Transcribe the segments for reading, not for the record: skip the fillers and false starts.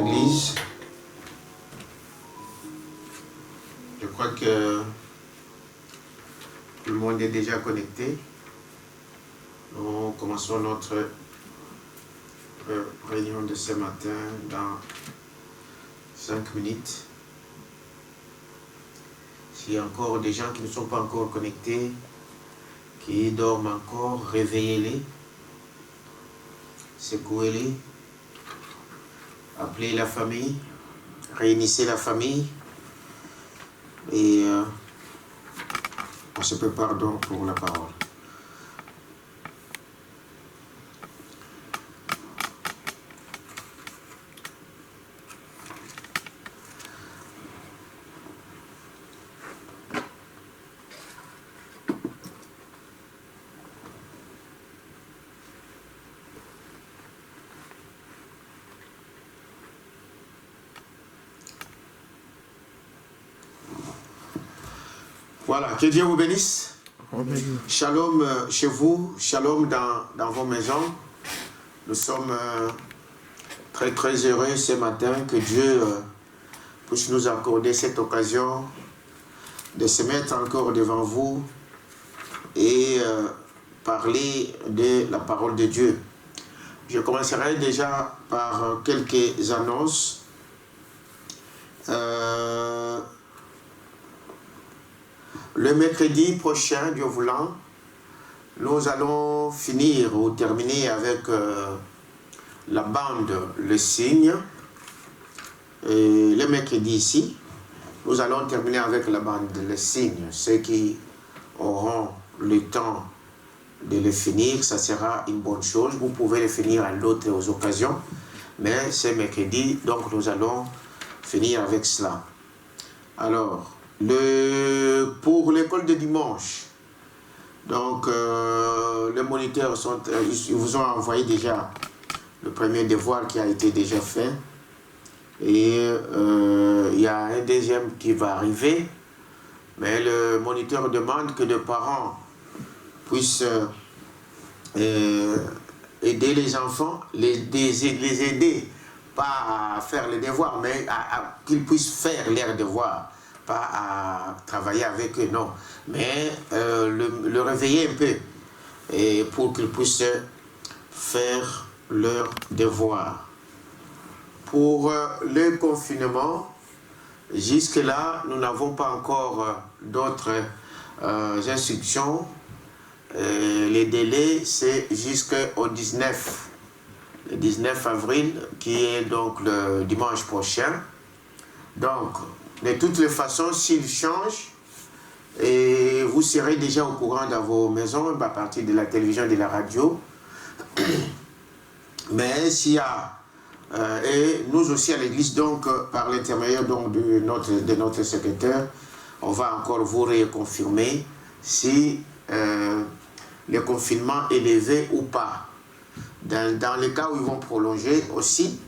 Église. Je crois que tout le monde est déjà connecté. Nous commençons notre réunion de ce matin dans 5 minutes. S'il y a encore des gens qui ne sont pas encore connectés, qui dorment encore, réveillez-les, secouez-les, appelez la famille, réunissez la famille et on se prépare donc pour la parole. Voilà, que Dieu vous bénisse. Amen. Shalom chez vous, shalom dans vos maisons. Nous sommes très heureux ce matin que Dieu puisse nous accorder cette occasion de se mettre encore devant vous et parler de la parole de Dieu. Je commencerai déjà par quelques annonces. Le mercredi prochain, Dieu voulant, nous allons finir ou terminer avec la bande Le Signe. Et le mercredi ici, nous allons terminer avec la bande Le Signe. Ceux qui auront le temps de le finir, ça sera une bonne chose. Vous pouvez le finir à d'autres occasions, mais c'est mercredi, donc nous allons finir avec cela. Alors, pour l'école de dimanche, donc les moniteurs ils vous ont envoyé déjà le premier devoir qui a été déjà fait et il y a un deuxième qui va arriver, mais le moniteur demande que les parents puissent aider les enfants, les aider pas à faire les devoirs, mais qu'ils puissent faire leurs devoirs. Pas à travailler avec eux, non, mais le réveiller un peu et pour qu'ils puissent faire leurs devoirs. Pour le confinement, jusque-là, nous n'avons pas encore d'autres instructions. Les délais, c'est jusqu'au 19, le 19 avril, qui est donc le dimanche prochain. Donc, de toutes les façons, s'il change, et vous serez déjà au courant dans vos maisons, à partir de la télévision et de la radio. Mais s'il y a, et nous aussi à l'église, donc par l'intermédiaire de notre secrétaire, on va encore vous reconfirmer si le confinement est levé ou pas. Dans les cas où ils vont prolonger aussi,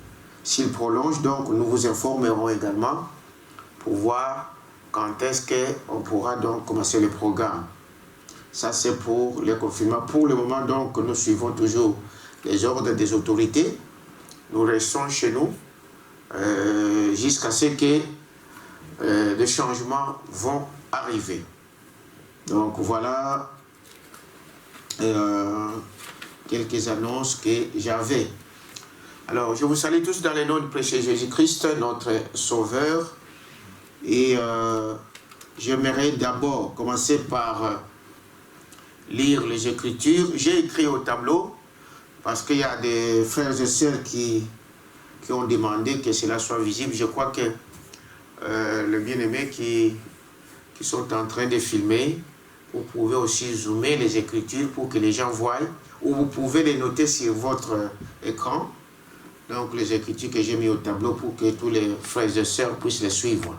s'ils prolongent, donc nous vous informerons également pour voir quand est-ce qu'on pourra donc commencer le programme. Ça, c'est pour le confinement. Pour le moment, donc, nous suivons toujours les ordres des autorités. Nous restons chez nous jusqu'à ce que les changements vont arriver. Donc, voilà quelques annonces que j'avais. Alors, je vous salue tous dans le nom du précieux Jésus-Christ, notre Sauveur. Et j'aimerais d'abord commencer par lire les Écritures. J'ai écrit au tableau parce qu'il y a des frères et sœurs qui ont demandé que cela soit visible. Je crois que les bien-aimés qui sont en train de filmer, vous pouvez aussi zoomer les Écritures pour que les gens voient, ou vous pouvez les noter sur votre écran. Donc les Écritures que j'ai mis au tableau pour que tous les frères et sœurs puissent les suivre.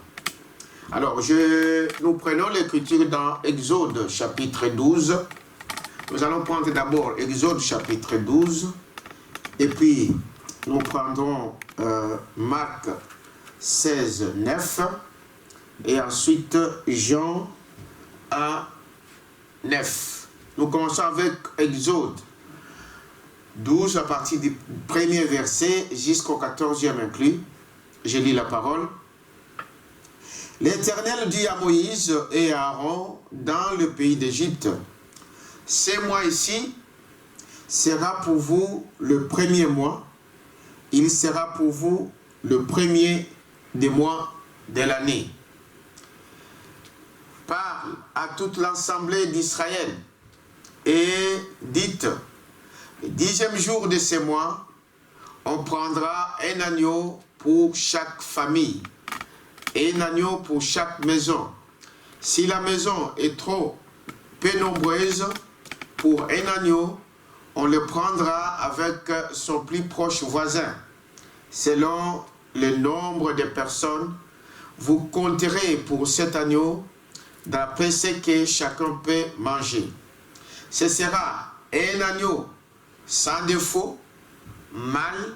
Alors, nous prenons l'écriture dans Exode chapitre 12. Nous allons prendre d'abord Exode chapitre 12. Et puis, nous prendrons Marc 16, 9. Et ensuite, Jean 1, 9. Nous commençons avec Exode 12 à partir du premier verset jusqu'au 14e inclus. je lis la parole. L'Éternel dit à Moïse et à Aaron dans le pays d'Égypte, ces mois ici sera pour vous le premier mois, il sera pour vous le premier des mois de l'année. Parle à toute l'assemblée d'Israël et dites, le 10e jour de ces mois, on prendra un agneau pour chaque famille et un agneau pour chaque maison. Si la maison est trop peu nombreuse pour un agneau, on le prendra avec son plus proche voisin. Selon le nombre de personnes, vous compterez pour cet agneau d'après ce que chacun peut manger. Ce sera un agneau sans défaut, mâle,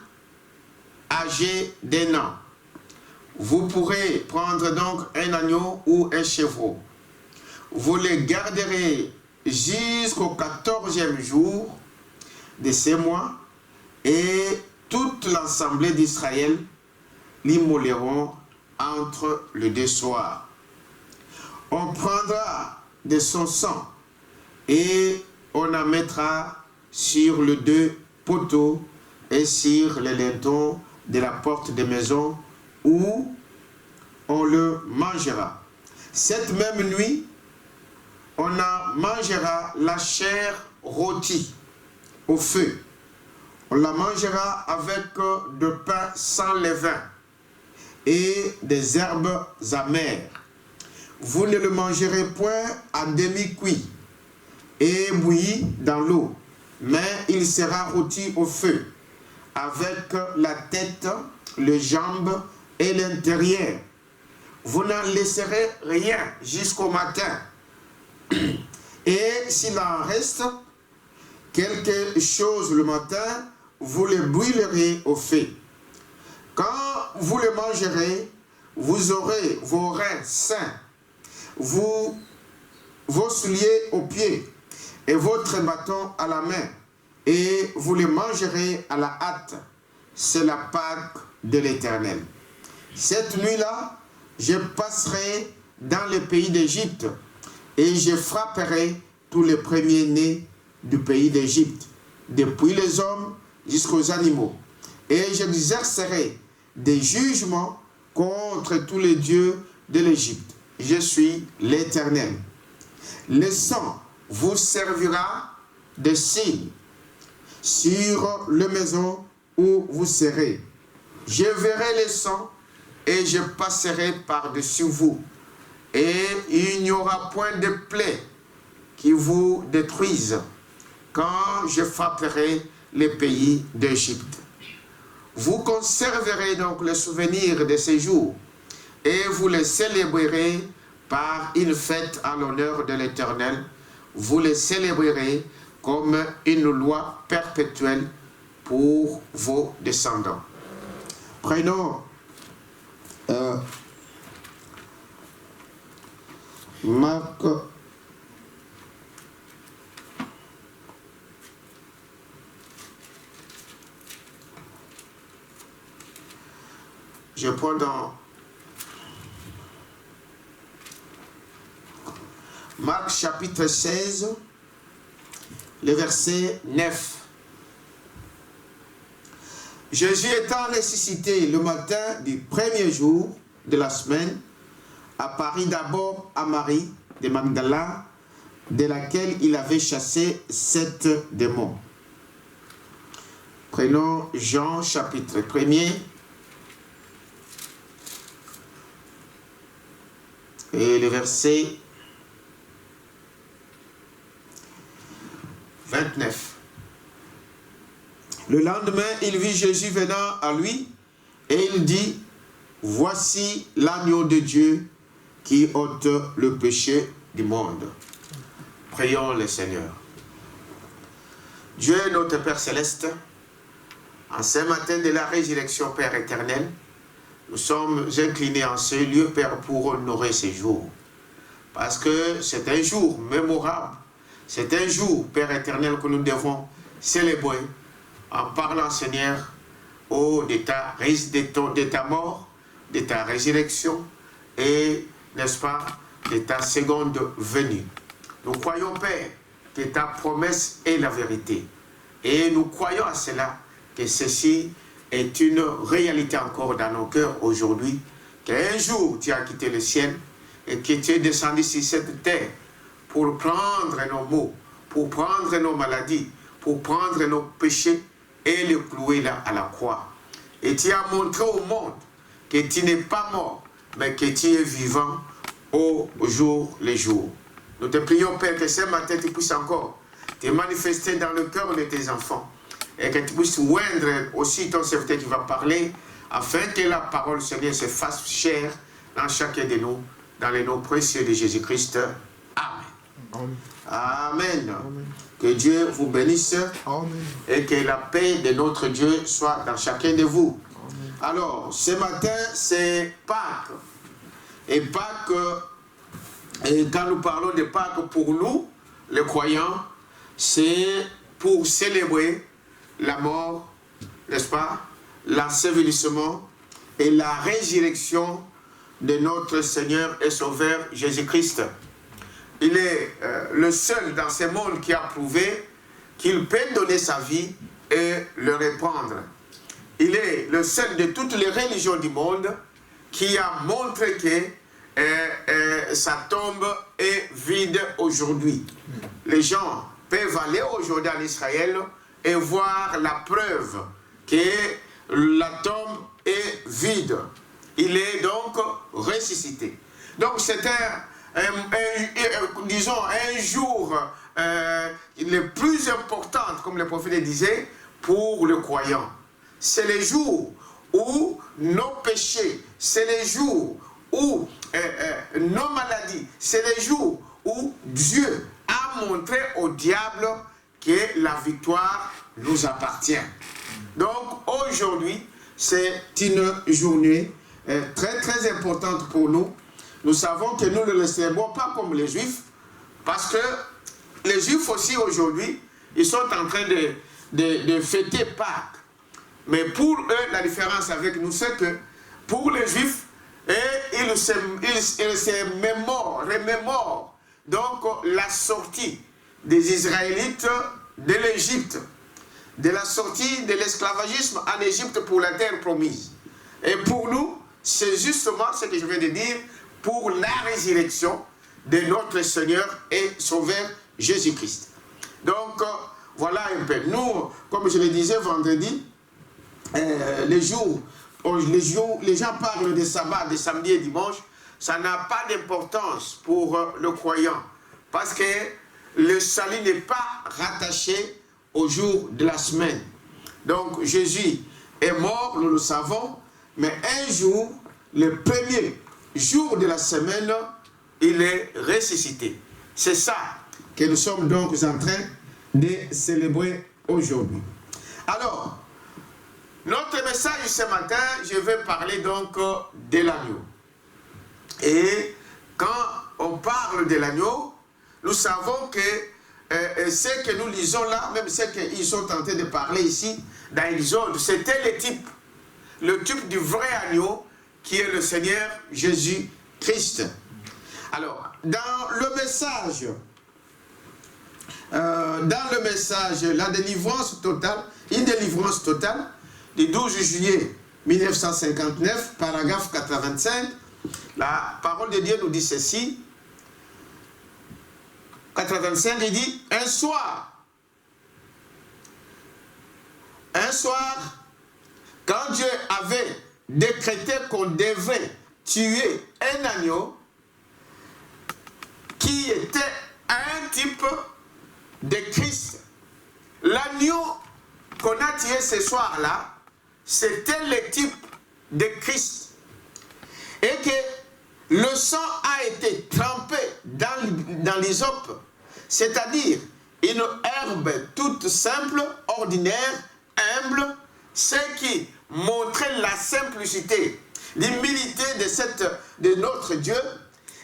âgé d'1 an. Vous pourrez prendre donc un agneau ou un chevreau. Vous le garderez jusqu'au 14e jour de ces mois et toute l'assemblée d'Israël l'immoleront entre les deux soirs. On prendra de son sang et on en mettra sur les 2 poteaux et sur les lintons de la porte de maison où on le mangera. Cette même nuit, on en mangera la chair rôtie au feu. On la mangera avec de pain sans levain et des herbes amères. Vous ne le mangerez point à demi-cuit et bouilli dans l'eau, mais il sera rôti au feu, avec la tête, les jambes et l'intérieur. Vous n'en laisserez rien jusqu'au matin. Et s'il en reste quelque chose le matin, vous le brûlerez au feu. Quand vous le mangerez, vous aurez vos reins sains, vos souliers aux pieds et votre bâton à la main, et vous le mangerez à la hâte. C'est la Pâque de l'Éternel. Cette nuit-là, je passerai dans le pays d'Égypte et je frapperai tous les premiers-nés du pays d'Égypte, depuis les hommes jusqu'aux animaux. Et j'exercerai des jugements contre tous les dieux de l'Égypte. Je suis l'Éternel. Le sang vous servira de signe sur les maisons où vous serez. Je verrai le sang et je passerai par-dessus vous. Et il n'y aura point de plaie qui vous détruise quand je frapperai les pays d'Égypte. Vous conserverez donc le souvenir de ces jours et vous les célébrerez par une fête en l'honneur de l'Éternel. Vous les célébrerez comme une loi perpétuelle pour vos descendants. Prenons Marc je prends dans Marc chapitre 16, le verset 9. Jésus étant ressuscité le matin du premier jour de la semaine, apparut d'abord à Marie de Magdala, de laquelle il avait chassé 7 démons. Prenons Jean chapitre 1er. Et le verset 29. Le lendemain, il vit Jésus venant à lui et il dit, voici l'agneau de Dieu qui ôte le péché du monde. Prions le Seigneur. Dieu, notre Père Céleste, en ce matin de la résurrection, Père éternel, nous sommes inclinés en ce lieu, Père, pour honorer ces jours. Parce que c'est un jour mémorable. C'est un jour, Père éternel, que nous devons célébrer en parlant, Seigneur, de ta mort, de ta résurrection et, n'est-ce pas, de ta seconde venue. Nous croyons, Père, que ta promesse est la vérité. Et nous croyons à cela, que ceci est une réalité encore dans nos cœurs aujourd'hui, qu'un jour tu as quitté le ciel et que tu es descendu sur cette terre pour prendre nos maux, pour prendre nos maladies, pour prendre nos péchés et les clouer là à la croix. Et tu as montré au monde que tu n'es pas mort, mais que tu es vivant au jour le jour. Nous te prions, Père, que ce matin tu puisses encore te manifester dans le cœur de tes enfants et que tu puisses oindre aussi ton serviteur qui va parler afin que la parole, Seigneur, se fasse chère dans chacun de nous, dans les noms précieux de Jésus-Christ. Amen. Amen. Amen. Que Dieu vous bénisse. Amen. Et que la paix de notre Dieu soit dans chacun de vous. Amen. Alors, ce matin, c'est Pâques. Et Pâques, et quand nous parlons de Pâques pour nous, les croyants, c'est pour célébrer la mort, n'est-ce pas, l'ensevelissement et la résurrection de notre Seigneur et Sauveur Jésus-Christ. Il est le seul dans ce monde qui a prouvé qu'il peut donner sa vie et le reprendre. Il est le seul de toutes les religions du monde qui a montré que sa tombe est vide aujourd'hui. Les gens peuvent aller aujourd'hui en Israël et voir la preuve que la tombe est vide. Il est donc ressuscité. Donc c'est disons, un jour le plus important, comme le prophète disait, pour le croyant. C'est le jour où nos péchés, c'est le jour où nos maladies, c'est le jour où Dieu a montré au diable que la victoire nous appartient. Donc aujourd'hui, c'est une journée très très importante pour nous. Nous savons que nous ne le célébrons pas comme les Juifs, parce que les Juifs aussi aujourd'hui, ils sont en train de fêter Pâques. Mais pour eux, la différence avec nous, c'est que pour les Juifs, ils se remémorent donc la sortie des Israélites de l'Égypte, de la sortie de l'esclavagisme en Égypte pour la terre promise. Et pour nous, c'est justement ce que je viens de dire, pour la résurrection de notre Seigneur et Sauveur Jésus-Christ. Donc, voilà un peu. Nous, comme je le disais vendredi, les gens parlent de sabbat, de samedi et dimanche, ça n'a pas d'importance pour le croyant, parce que le salut n'est pas rattaché au jour de la semaine. Donc, Jésus est mort, nous le savons, mais un jour, le premier jour de la semaine, il est ressuscité. C'est ça que nous sommes donc en train de célébrer aujourd'hui. Alors, notre message ce matin, je vais parler donc de l'agneau. Et quand on parle de l'agneau, nous savons que ce que nous lisons là, même ce qu'ils sont tentés de parler ici, dans Exode, c'était le type du vrai agneau qui est le Seigneur Jésus-Christ. Alors, dans le message, la délivrance totale, une délivrance totale, du 12 juillet 1959, paragraphe 85, la parole de Dieu nous dit ceci. 85, il dit, un soir, quand Dieu avait décrété qu'on devait tuer un agneau qui était un type de Christ. L'agneau qu'on a tué ce soir-là, c'était le type de Christ. Et que le sang a été trempé dans l'hysope, c'est-à-dire une herbe toute simple, ordinaire, humble, ce qui montrait la simplicité, l'humilité de notre Dieu,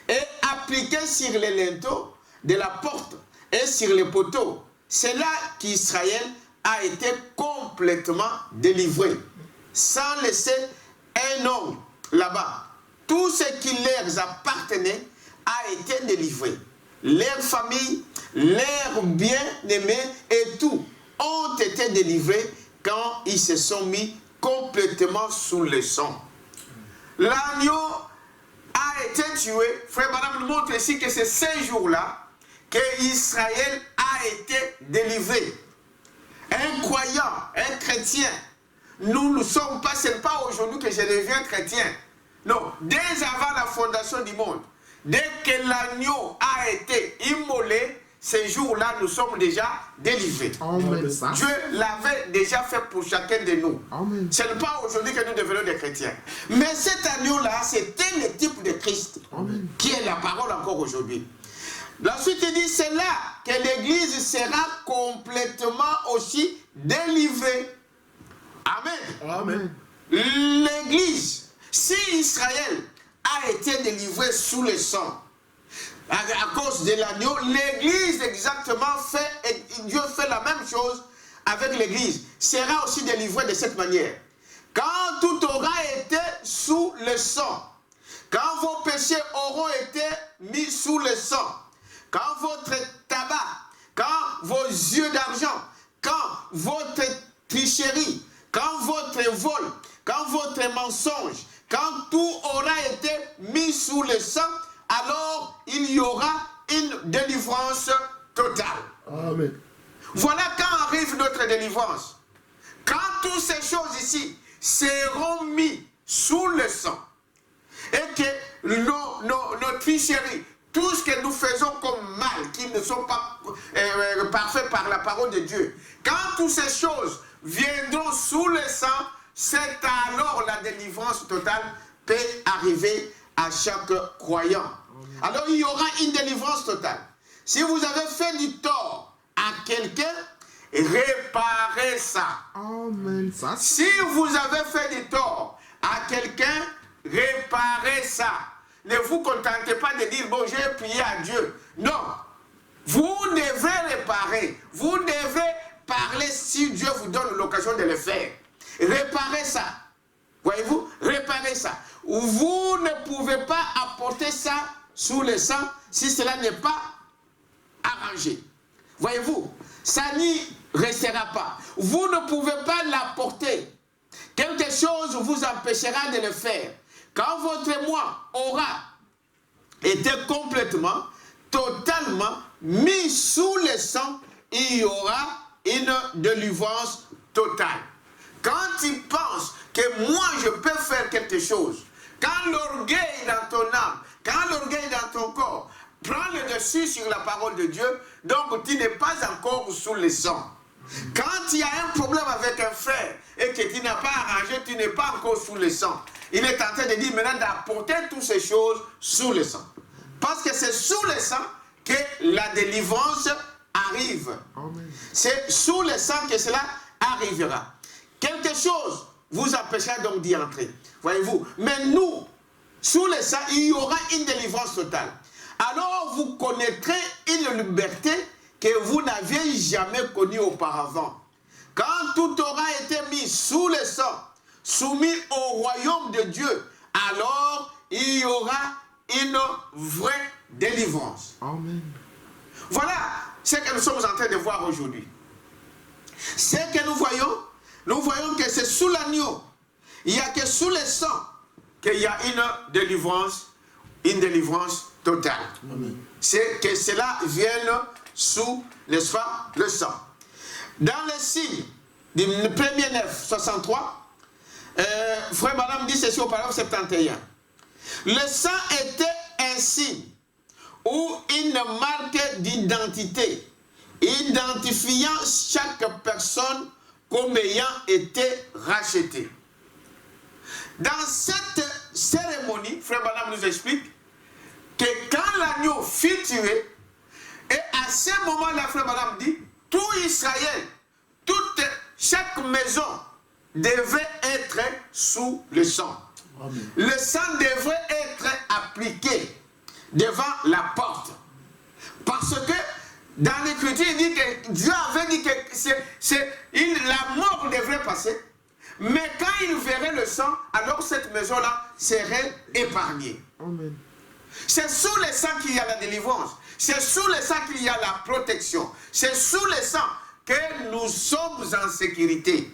et appliqué sur les linteaux de la porte et sur les poteaux. C'est là qu'Israël a été complètement délivré, sans laisser un homme là-bas, tout ce qui leur appartenait a été délivré. Leur famille, leurs bien-aimés et tout ont été délivrés quand ils se sont mis complètement sous le sang. L'agneau a été tué. Frère Madame nous montre ici que c'est ces jours-là que Israël a été délivré. Un croyant, un chrétien, nous ne sommes pas, ce n'est pas aujourd'hui que je deviens chrétien. Non, dès avant la fondation du monde, dès que l'agneau a été immolé, ces jours-là, nous sommes déjà délivrés. Amen. Dieu l'avait déjà fait pour chacun de nous. Amen. Ce n'est pas aujourd'hui que nous devenons des chrétiens. Mais cet agneau-là, c'était le type de Christ, Amen, qui est la parole encore aujourd'hui. La suite il dit, c'est là que l'Église sera complètement aussi délivrée. Amen. Amen. L'Église, si Israël a été délivré sous le sang, à cause de l'agneau, l'Église exactement fait, et Dieu fait la même chose avec l'Église, sera aussi délivrée de cette manière. Quand tout aura été sous le sang, quand vos péchés auront été mis sous le sang, quand votre tabac, quand vos yeux d'argent, quand votre tricherie, quand votre vol, quand votre mensonge, quand tout aura été mis sous le sang, alors il y aura une délivrance totale. Amen. Voilà quand arrive notre délivrance. Quand toutes ces choses ici seront mises sous le sang et que nos tricheries, tout ce que nous faisons comme mal, qui ne sont pas parfaits par la parole de Dieu, quand toutes ces choses viendront sous le sang, c'est alors la délivrance totale peut arriver à chaque croyant. Alors il y aura une délivrance totale. Si vous avez fait du tort à quelqu'un, réparez ça. Amen. Ça, Si vous avez fait du tort à quelqu'un, réparez ça. Ne vous contentez pas de dire, bon, j'ai prié à Dieu. Non. Vous devez réparer. Vous devez parler si Dieu vous donne l'occasion de le faire. Réparez ça. Voyez-vous? Réparez ça. Vous ne pouvez pas apporter ça sous le sang si cela n'est pas arrangé. Voyez-vous? Ça n'y restera pas. Vous ne pouvez pas l'apporter. Quelque chose vous empêchera de le faire. Quand votre moi aura été complètement, totalement mis sous le sang, il y aura une délivrance totale. Quand tu penses que moi je peux faire quelque chose, quand l'orgueil dans ton âme, quand l'orgueil dans ton corps prend le dessus sur la parole de Dieu, donc tu n'es pas encore sous le sang. Quand il y a un problème avec un frère et que tu n'as pas arrangé, tu n'es pas encore sous le sang. Il est en train de dire maintenant d'apporter toutes ces choses sous le sang. Parce que c'est sous le sang que la délivrance arrive. C'est sous le sang que cela arrivera. Quelque chose vous empêchera donc d'y entrer. Voyez-vous? Mais nous, sous le sang, il y aura une délivrance totale. Alors vous connaîtrez une liberté que vous n'aviez jamais connue auparavant. Quand tout aura été mis sous le sang, soumis au royaume de Dieu, alors il y aura une vraie délivrance. Amen. Voilà ce que nous sommes en train de voir aujourd'hui. Ce que nous voyons que c'est sous l'agneau. Il n'y a que sous le sang qu'il y a une délivrance totale. C'est que cela vienne sous, n'est-ce pas, le sang. Dans le signe du 1er 9, 63, frère Madame dit ceci au paragraphe 71. Le sang était un signe ou une marque d'identité, identifiant chaque personne comme ayant été rachetée. Dans cette cérémonie, frère Madame nous explique que quand l'agneau fut tué, et à ce moment-là, frère Madame dit, tout Israël, chaque maison devait être sous le sang. Amen. Le sang devrait être appliqué devant la porte. Parce que dans l'Écriture, il dit que Dieu avait dit que la mort devrait passer, Mais quand ils verraient le sang, alors cette maison-là serait épargnée. Amen. C'est sous le sang qu'il y a la délivrance. C'est sous le sang qu'il y a la protection. C'est sous le sang que nous sommes en sécurité.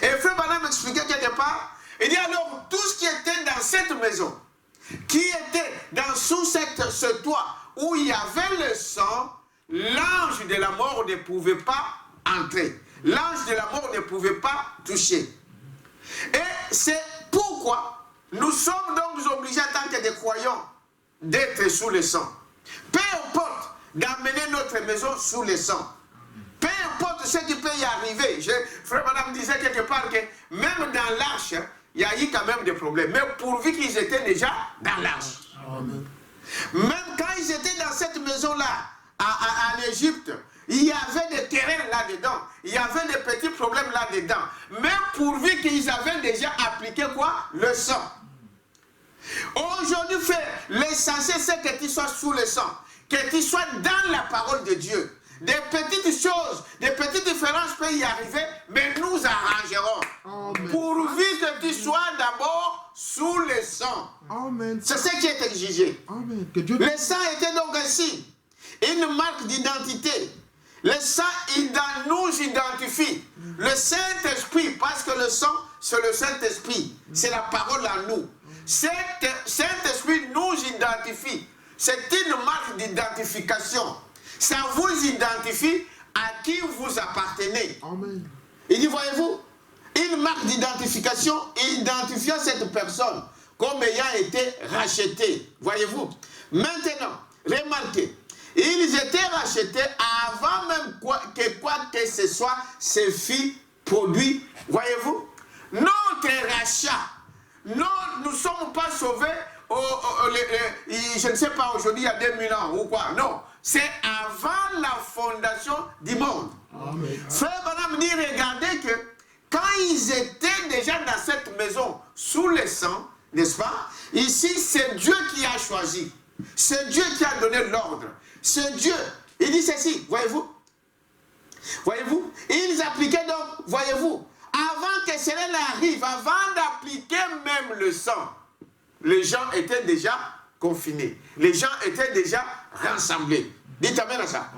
Et Frère Branham m'expliquait quelque part, il dit alors tout ce qui était dans cette maison, qui était sous ce toit où il y avait le sang, l'ange de la mort ne pouvait pas entrer. L'ange de la mort ne pouvait pas toucher. Et c'est pourquoi nous sommes donc obligés en tant que des croyants d'être sous le sang. Peu importe d'amener notre maison sous le sang. Peu importe ce qui peut y arriver. Frère Madame disait quelque part que même dans l'arche, il y a eu quand même des problèmes. Mais pourvu qu'ils étaient déjà dans l'arche. Même quand ils étaient dans cette maison-là, en Égypte, il y avait des terrains là-dedans. Il y avait des petits problèmes là-dedans. Mais pourvu qu'ils avaient déjà appliqué quoi? Le sang. Aujourd'hui, frère, l'essentiel c'est que tu sois sous le sang. Que tu sois dans la parole de Dieu. Des petites choses, des petites différences peuvent y arriver, mais nous arrangerons. Amen. Pourvu que tu sois d'abord sous le sang. C'est ce qui est exigé. Amen. Le sang était donc ainsi une marque d'identité. Le sang nous identifie. Le Saint-Esprit, parce que le sang, c'est le Saint-Esprit. C'est la parole en nous. Saint-Esprit nous identifie. C'est une marque d'identification. Ça vous identifie à qui vous appartenez. Amen. Il dit, voyez-vous, une marque d'identification identifiant cette personne comme ayant été rachetée. Voyez-vous. Maintenant, remarquez, ils étaient rachetés avant même que quoi que ce soit se fit produit. Voyez-vous. Notre rachat, nous ne sommes pas sauvés, je ne sais pas, aujourd'hui, il y a 2000 ans ou quoi. Non. C'est avant la fondation du monde. Amen. Frère Branham dit, regardez que quand ils étaient déjà dans cette maison sous le sang, n'est-ce pas? Ici, c'est Dieu qui a choisi. C'est Dieu qui a donné l'ordre. C'est Dieu. Il dit ceci, voyez-vous? Voyez-vous? Ils appliquaient donc, voyez-vous, avant que cela n'arrive, avant d'appliquer même le sang, les gens étaient déjà confinés. Les gens étaient déjà rassemblés. Dites amen à ça.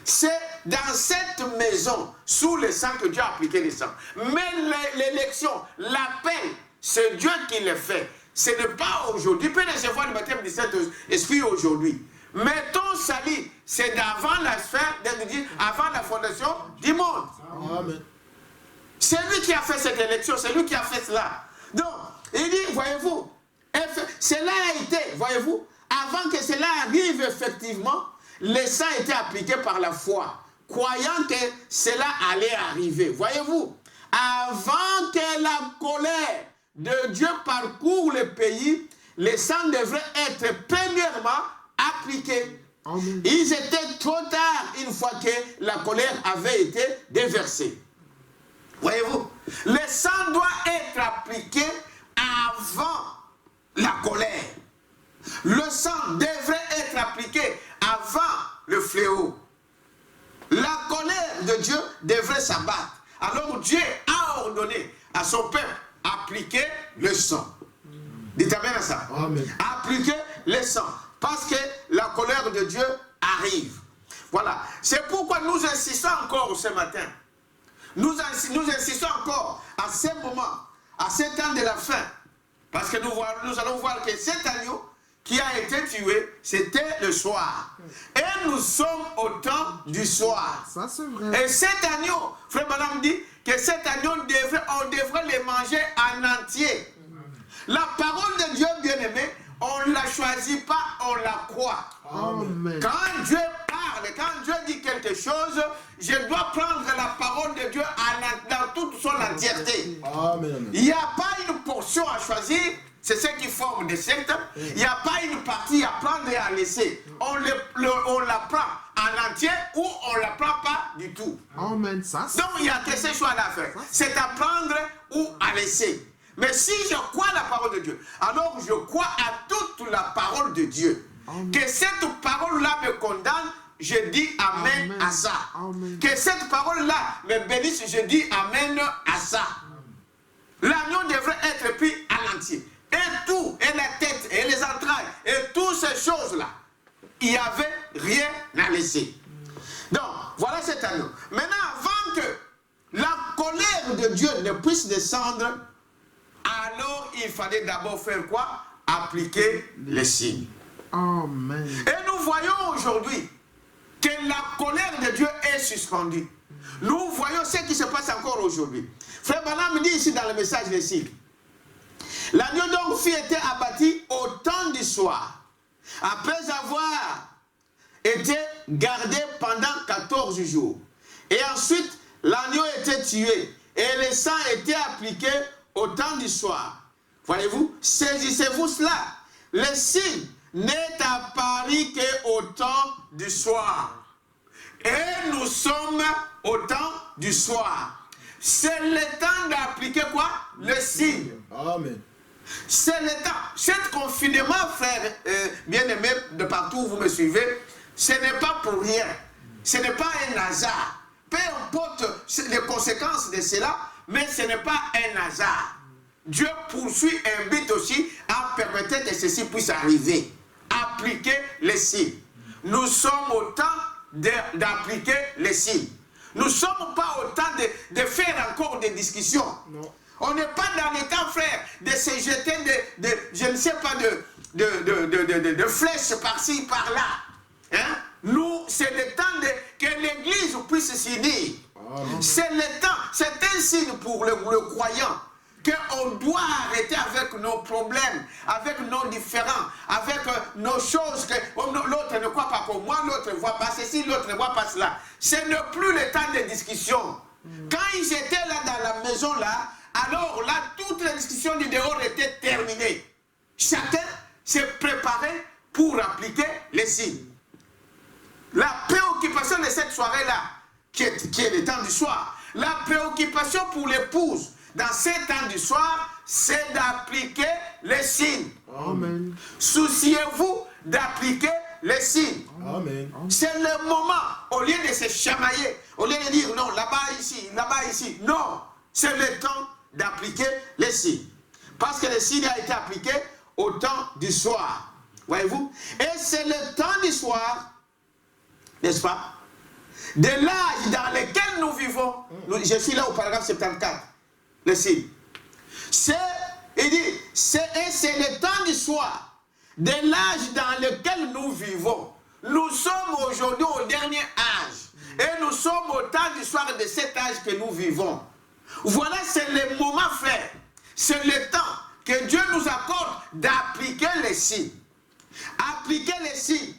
C'est dans cette maison, sous le sang, que Dieu a appliqué le sang. Mais l'élection, l'appel, c'est Dieu qui le fait. Ce n'est pas aujourd'hui. Peut recevoir le baptême du Saint-Esprit aujourd'hui. Mais ton salut, c'est d'avant la sphère, avant la fondation du monde. Amen. C'est lui qui a fait cette élection, c'est lui qui a fait cela. Donc, il dit, voyez-vous, cela a été, voyez-vous, avant que cela arrive effectivement, le sang a été appliqué par la foi, croyant que cela allait arriver. Voyez-vous, avant que la colère de Dieu parcourt le pays, le sang devrait être premièrement appliqué. Amen. Ils étaient trop tard une fois que la colère avait été déversée. Voyez-vous, le sang doit être appliqué avant la colère. Le sang devrait être appliqué avant le fléau. La colère de Dieu devrait s'abattre. Alors Dieu a ordonné à son peuple d'appliquer le sang. Dites amen à ça. Amen. Appliquer le sang. Parce que la colère de Dieu arrive. Voilà. C'est pourquoi nous insistons encore ce matin. Nous insistons encore à ce moment, à ce temps de la fin. Parce que nous allons voir que cet agneau qui a été tué, c'était le soir. Et nous sommes au temps du soir. Ça, c'est vrai. Et cet agneau, Frère Branham dit que cet agneau, on devrait le manger en entier. La parole de Dieu, bien-aimé, on ne la choisit pas, on la croit. Amen. Quand Dieu parle, quand Dieu dit quelque chose, je dois prendre la parole de Dieu dans toute son entièreté. Amen. Il n'y a pas une portion à choisir, c'est ce qui forme des sectes. Il n'y a pas une partie à prendre et à laisser. On la prend en entier ou on ne la prend pas du tout. Amen. Donc il y a que ce choix-là à faire. C'est à prendre ou à laisser. Mais si je crois la parole de Dieu, alors je crois à toute la parole de Dieu. Amen. Que cette parole-là me condamne, je dis amen, à ça. Amen. Que cette parole-là me bénisse, je dis amen à ça. L'agneau devrait être pris à l'entier. Et tout, et la tête, et les entrailles, et toutes ces choses-là, il n'y avait rien à laisser. Donc, voilà cet agneau. Maintenant, avant que la colère de Dieu ne puisse descendre, alors il fallait d'abord faire quoi? Appliquer les signes. Amen. Et nous voyons aujourd'hui que la colère de Dieu est suspendue. Nous voyons ce qui se passe encore aujourd'hui. Frère Branham dit ici dans le message des signes. L'agneau donc fut été abattu au temps du soir, après avoir été gardé pendant 14 jours. Et ensuite, l'agneau était tué et le sang était appliqué au temps du soir. Voyez-vous, saisissez-vous cela. Le signe n'est apparu qu'au temps du soir. Et nous sommes au temps du soir. C'est le temps d'appliquer quoi? Le signe. Amen. C'est le temps. Cet confinement, frère bien-aimé, de partout où vous me suivez, ce n'est pas pour rien. Ce n'est pas un hasard. Peu importe les conséquences de cela, mais ce n'est pas un hasard. Dieu poursuit un but aussi à permettre que ceci puisse arriver. Appliquer les signes. Nous sommes au temps d'appliquer les signes. Nous ne sommes pas au temps de faire encore des discussions. Non. On n'est pas dans le temps, frère, de se jeter je ne sais pas, de flèches par-ci, par-là. Hein? Nous, c'est le temps que l'Église puisse s'unir. C'est le temps, c'est un signe pour le croyant qu'on doit arrêter avec nos problèmes, avec nos différends, avec nos choses que l'autre ne croit pas comme moi, l'autre ne voit pas ceci, l'autre ne voit pas cela. Ce n'est plus le temps de discussion. Quand ils étaient là dans la maison là, alors là, toute la discussion du dehors était terminée. Chacun s'est préparé pour appliquer les signes. La préoccupation de cette soirée-là, qui est le temps du soir, la préoccupation pour l'épouse dans ce temps du soir, c'est d'appliquer les signes. Amen. Souciez-vous d'appliquer les signes. Amen. C'est le moment, au lieu de se chamailler, au lieu de dire non, là-bas, ici, non, c'est le temps d'appliquer les signes. Parce que le signe a été appliqué au temps du soir. Voyez-vous? Et c'est le temps du soir, n'est-ce pas? De l'âge dans lequel nous vivons. Je suis là au paragraphe 74. Le signe. Il dit, c'est le temps du soir, de l'âge dans lequel nous vivons. Nous sommes aujourd'hui au dernier âge. Et nous sommes au temps du soir de cet âge que nous vivons. Voilà, c'est le moment, frère. C'est le temps que Dieu nous accorde d'appliquer les signes. Appliquer les signes,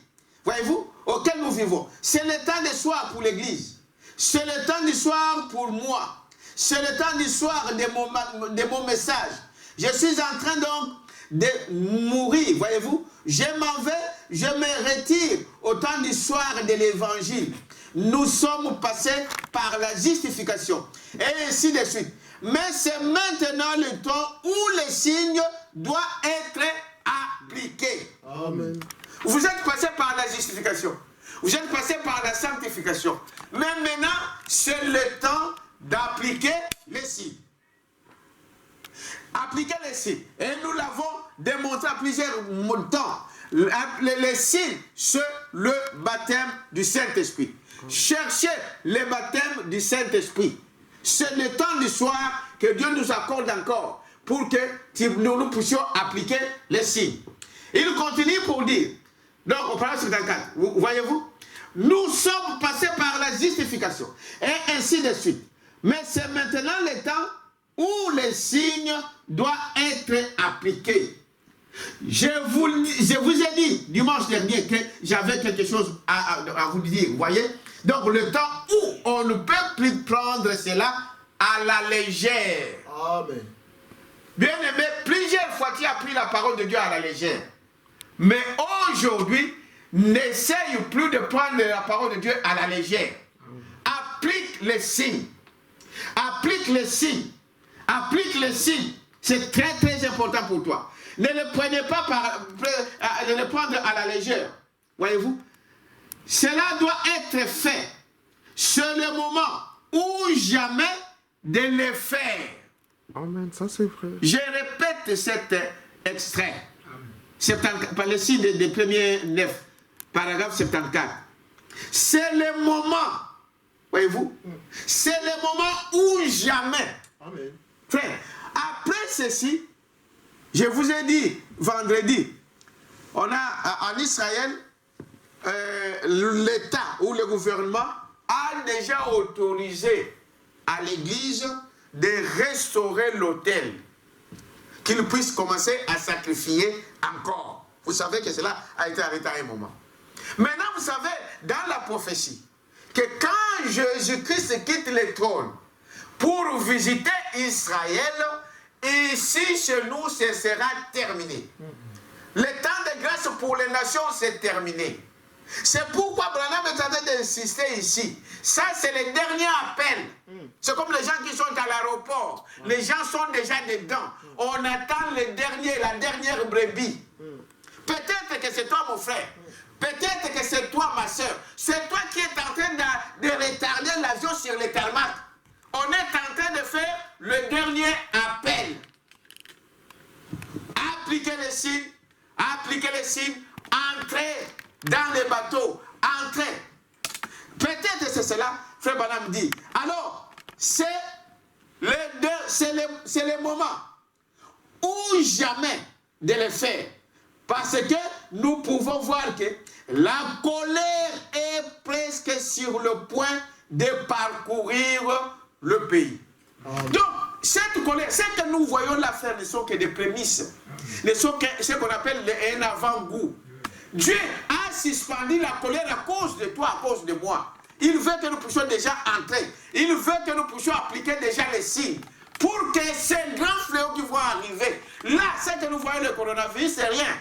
voyez-vous, auxquels nous vivons. C'est le temps du soir pour l'Église. C'est le temps du soir pour moi. C'est le temps du soir de mon message. Je suis en train donc de mourir, voyez-vous. Je m'en vais, je me retire au temps du soir de l'Évangile. Nous sommes passés par la justification. Et ainsi de suite. Mais c'est maintenant le temps où les signes doivent être appliqués. Amen. Vous êtes passé par la justification. Vous êtes passé par la sanctification. Mais maintenant, c'est le temps d'appliquer les signes. Appliquer les signes. Et nous l'avons démontré à plusieurs temps. Les signes, c'est le baptême du Saint-Esprit. Cherchez le baptême du Saint-Esprit. C'est le temps du soir que Dieu nous accorde encore pour que nous puissions appliquer les signes. Il continue pour dire, donc au paragraphe 54, voyez-vous, nous sommes passés par la justification et ainsi de suite. Mais c'est maintenant le temps où les signes doivent être appliqués. Je vous ai dit dimanche dernier que j'avais quelque chose à vous dire, vous voyez. Donc le temps où on ne peut plus prendre cela à la légère. Amen. Bien aimé, plusieurs fois tu as pris la parole de Dieu à la légère. Mais aujourd'hui, n'essaye plus de prendre la parole de Dieu à la légère. Applique les signes. Applique les signes. Applique les signes. C'est très très important pour toi. Ne le prenez pas ne le prendre à la légère. Voyez-vous? Cela doit être fait. C'est le moment ou jamais de le faire. Amen, ça c'est vrai. Je répète cet extrait. 74, par le signe des premiers 9, paragraphe 74. C'est le moment, voyez-vous, c'est le moment où jamais, Amen. frère, après ceci, je vous ai dit vendredi, on a en Israël, l'État ou le gouvernement a déjà autorisé à l'Église de restaurer l'autel, qu'il puisse commencer à sacrifier encore. Vous savez que cela a été arrêté à un moment. Maintenant, vous savez, dans la prophétie, que quand Jésus-Christ quitte le trône pour visiter Israël, ici chez nous, ce sera terminé. Le temps de grâce pour les nations, c'est terminé. C'est pourquoi Branham est en train d'insister ici. Ça, c'est le dernier appel. C'est comme les gens qui sont à l'aéroport. Les gens sont déjà dedans. On attend le dernier, la dernière brebis. Peut-être que c'est toi, mon frère. Peut-être que c'est toi, ma soeur. C'est toi qui es en train de retarder l'avion sur le tarmac. On est en train de faire le dernier appel. Appliquez les signes, entrez dans les bateaux, entrez. Peut-être que c'est cela, frère Branham dit. Alors, c'est le moment où jamais de le faire. Parce que nous pouvons voir que la colère est presque sur le point de parcourir le pays. Donc, cette colère, ce que nous voyons là faire ne sont que des prémices. Ne sont que ce qu'on appelle un avant-goût. Dieu a suspendu la colère à cause de toi, à cause de moi. Il veut que nous puissions déjà entrer. Il veut que nous puissions appliquer déjà les signes. Pour que ces grands fléaux qui vont arriver, là, ce que nous voyons le coronavirus, c'est rien.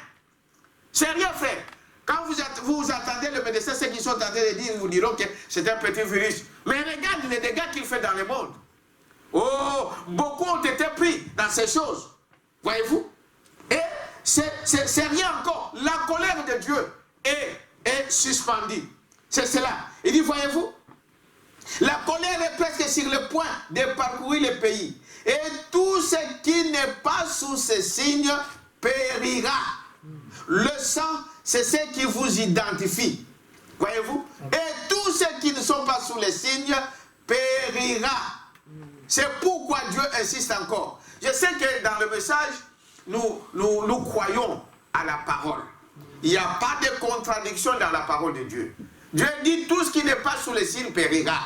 C'est rien, frère. Quand vous attendez le médecin, ceux qui sont en train de dire, ils vous diront que c'est un petit virus. Mais regarde les dégâts qu'il fait dans le monde. Oh, beaucoup ont été pris dans ces choses. Voyez-vous? Et c'est rien encore. La colère de Dieu est suspendue. C'est cela. Il dit, voyez-vous? La colère est presque sur le point de parcourir le pays. Et tout ce qui n'est pas sous ces signes périra. Le sang, c'est ce qui vous identifie. Voyez-vous? Et tous ceux qui ne sont pas sous les signes périra. C'est pourquoi Dieu insiste encore. Je sais que dans le message, nous croyons à la parole. Il n'y a pas de contradiction dans la parole de Dieu. Dieu dit tout ce qui n'est pas sous les signes périra.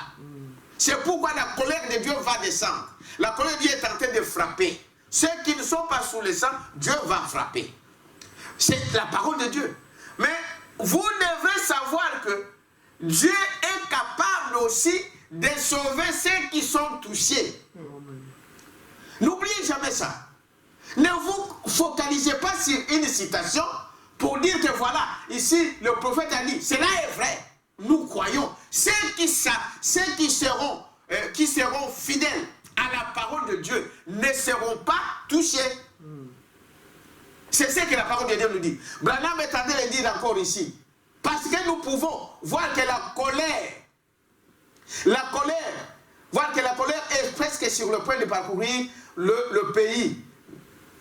C'est pourquoi la colère de Dieu va descendre. La colère de Dieu est en train de frapper. Ceux qui ne sont pas sous les sangs, Dieu va frapper. C'est la parole de Dieu. Mais vous devez savoir que Dieu est capable aussi de sauver ceux qui sont touchés. N'oubliez jamais ça. Ne vous focalisez pas sur une citation pour dire que voilà, ici le prophète a dit, cela est vrai. Nous croyons. Ceux qui seront fidèles à la parole de Dieu ne seront pas touchés. C'est ce que la parole de Dieu nous dit. Branham est en train de dire encore ici. Parce que nous pouvons voir que la colère est presque sur le point de parcourir le pays.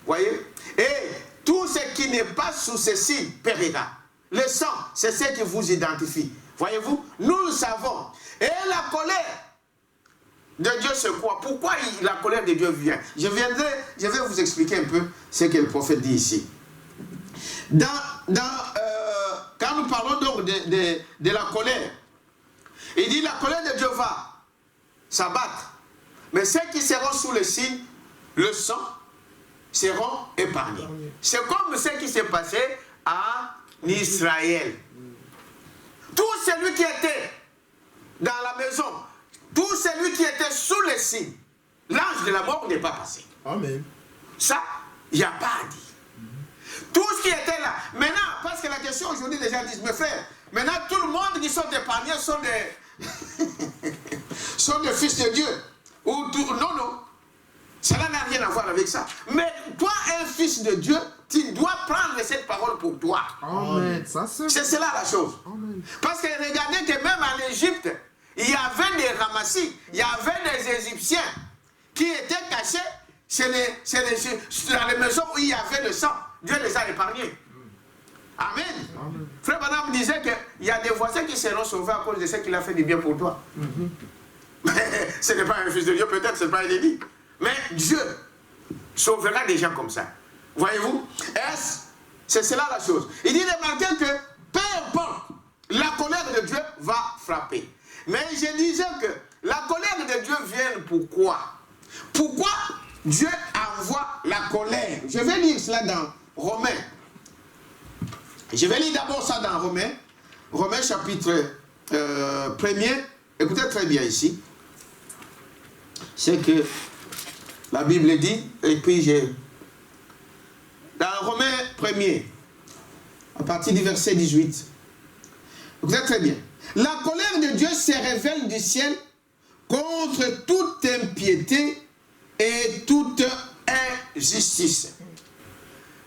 Voyez? Et tout ce qui n'est pas sous ces signes périra. Le sang, c'est ce qui vous identifie. Voyez-vous? Nous le savons. Et la colère de Dieu, c'est quoi? Pourquoi la colère de Dieu vient? Je vais vous expliquer un peu ce que le prophète dit ici. Quand nous parlons donc de la colère, il dit la colère de Dieu va s'abattre. Mais ceux qui seront sous le signe, le sang, seront épargnés. C'est comme ce qui s'est passé en Israël. Tout celui qui était dans la maison, tout celui qui était sous le signe, l'ange de la mort n'est pas passé. Amen. Ça, il n'y a pas à dire. Tout ce qui était là. Maintenant, parce que la question aujourd'hui, les gens disent, mes frères, maintenant tout le monde qui sont épargnés sont des fils de Dieu. Non. Cela n'a rien à voir avec ça. Mais toi, un fils de Dieu, tu dois prendre cette parole pour toi. Amen. C'est cela la chose. Amen. Parce que regardez que même en Égypte, il y avait des ramassis, il y avait des Égyptiens qui étaient cachés. c'est dans les maisons où il y avait le sang. Dieu les a épargnés. Amen. Amen. Frère Branham disait qu'il y a des voisins qui seront sauvés à cause de ce qu'il a fait du bien pour toi. Mais ce n'est pas un fils de Dieu, peut-être, ce n'est pas un élu. Mais Dieu sauvera des gens comme ça. Voyez-vous? C'est cela la chose. Il dit, remarquez que peu importe, la colère de Dieu va frapper. Mais je disais que la colère de Dieu vient pourquoi? Pourquoi Dieu envoie la colère? Je vais lire cela dans Romains. Je vais lire d'abord ça dans Romains. Romains chapitre 1er. Écoutez très bien ici. C'est que la Bible dit, et puis j'ai... Dans Romains 1er, à partir du verset 18. Écoutez très bien. La colère de Dieu se révèle du ciel contre toute impiété et toute injustice.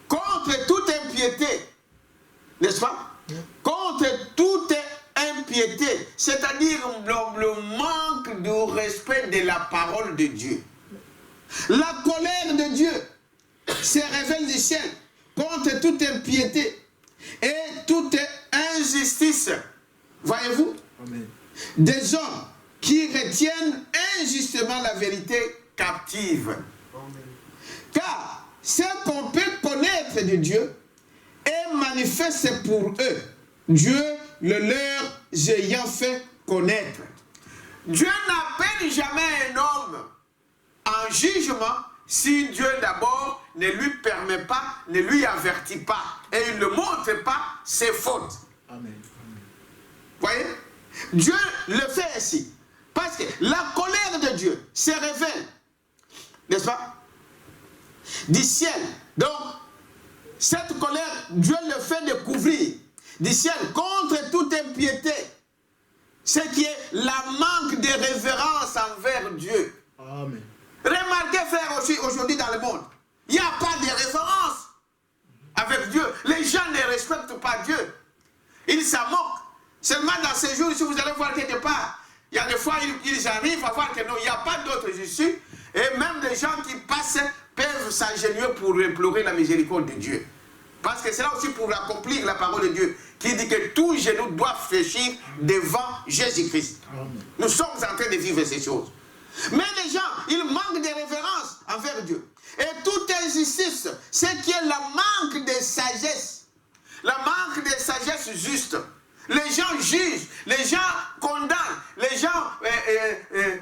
Contre toute impiété, n'est-ce pas? Contre toute impiété, c'est-à-dire le manque de respect de la parole de Dieu. La colère de Dieu se révèle du ciel contre toute impiété et toute injustice. Voyez-vous? Amen. Des hommes qui retiennent injustement la vérité captive. Amen. Car ce qu'on peut connaître de Dieu est manifeste pour eux, Dieu le leur ayant fait connaître. Dieu n'appelle jamais un homme en jugement si Dieu d'abord ne lui permet pas, ne lui avertit pas et il ne montre pas ses fautes. Amen. Voyez? Dieu le fait ainsi. Parce que la colère de Dieu se révèle, n'est-ce pas? Du ciel. Donc, cette colère, Dieu le fait découvrir du ciel contre toute impiété. Ce qui est la manque de révérence envers Dieu. Amen. Remarquez, frère, aussi aujourd'hui dans le monde, il n'y a pas de référence avec Dieu. Les gens ne respectent pas Dieu. Ils s'en moquent. Seulement dans ces jours, si vous allez voir quelque part, il y a des fois, ils arrivent à voir que non, il n'y a pas d'autre issue. Et même des gens qui passent peuvent s'agenouiller pour implorer la miséricorde de Dieu. Parce que c'est là aussi pour accomplir la parole de Dieu, qui dit que tout genou doit fléchir devant Jésus-Christ. Nous sommes en train de vivre ces choses. Mais les gens, ils manquent de révérence envers Dieu. Et toute injustice, c'est qu'il y a le manque de sagesse. Le manque de sagesse juste. Les gens jugent, les gens condamnent, les gens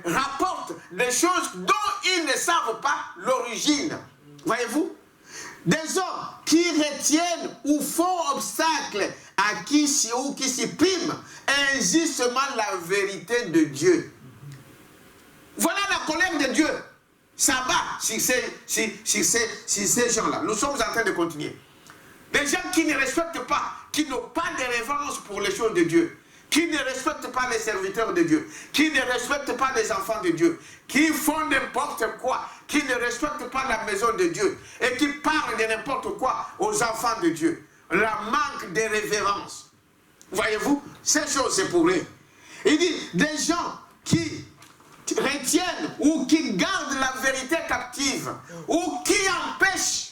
rapportent des choses dont ils ne savent pas l'origine. Voyez-vous? Des hommes qui retiennent ou font obstacle à qui suppriment injustement la vérité de Dieu. Voilà la colère de Dieu. Ça va sur ces gens-là. Nous sommes en train de continuer. Des gens qui ne respectent pas, qui n'ont pas de révérence pour les choses de Dieu, qui ne respectent pas les serviteurs de Dieu, qui ne respectent pas les enfants de Dieu, qui font n'importe quoi, qui ne respectent pas la maison de Dieu et qui parlent de n'importe quoi aux enfants de Dieu. La manque de révérence. Voyez-vous, ces choses, c'est pour eux. Il dit, des gens qui retiennent ou qui gardent la vérité captive ou qui empêchent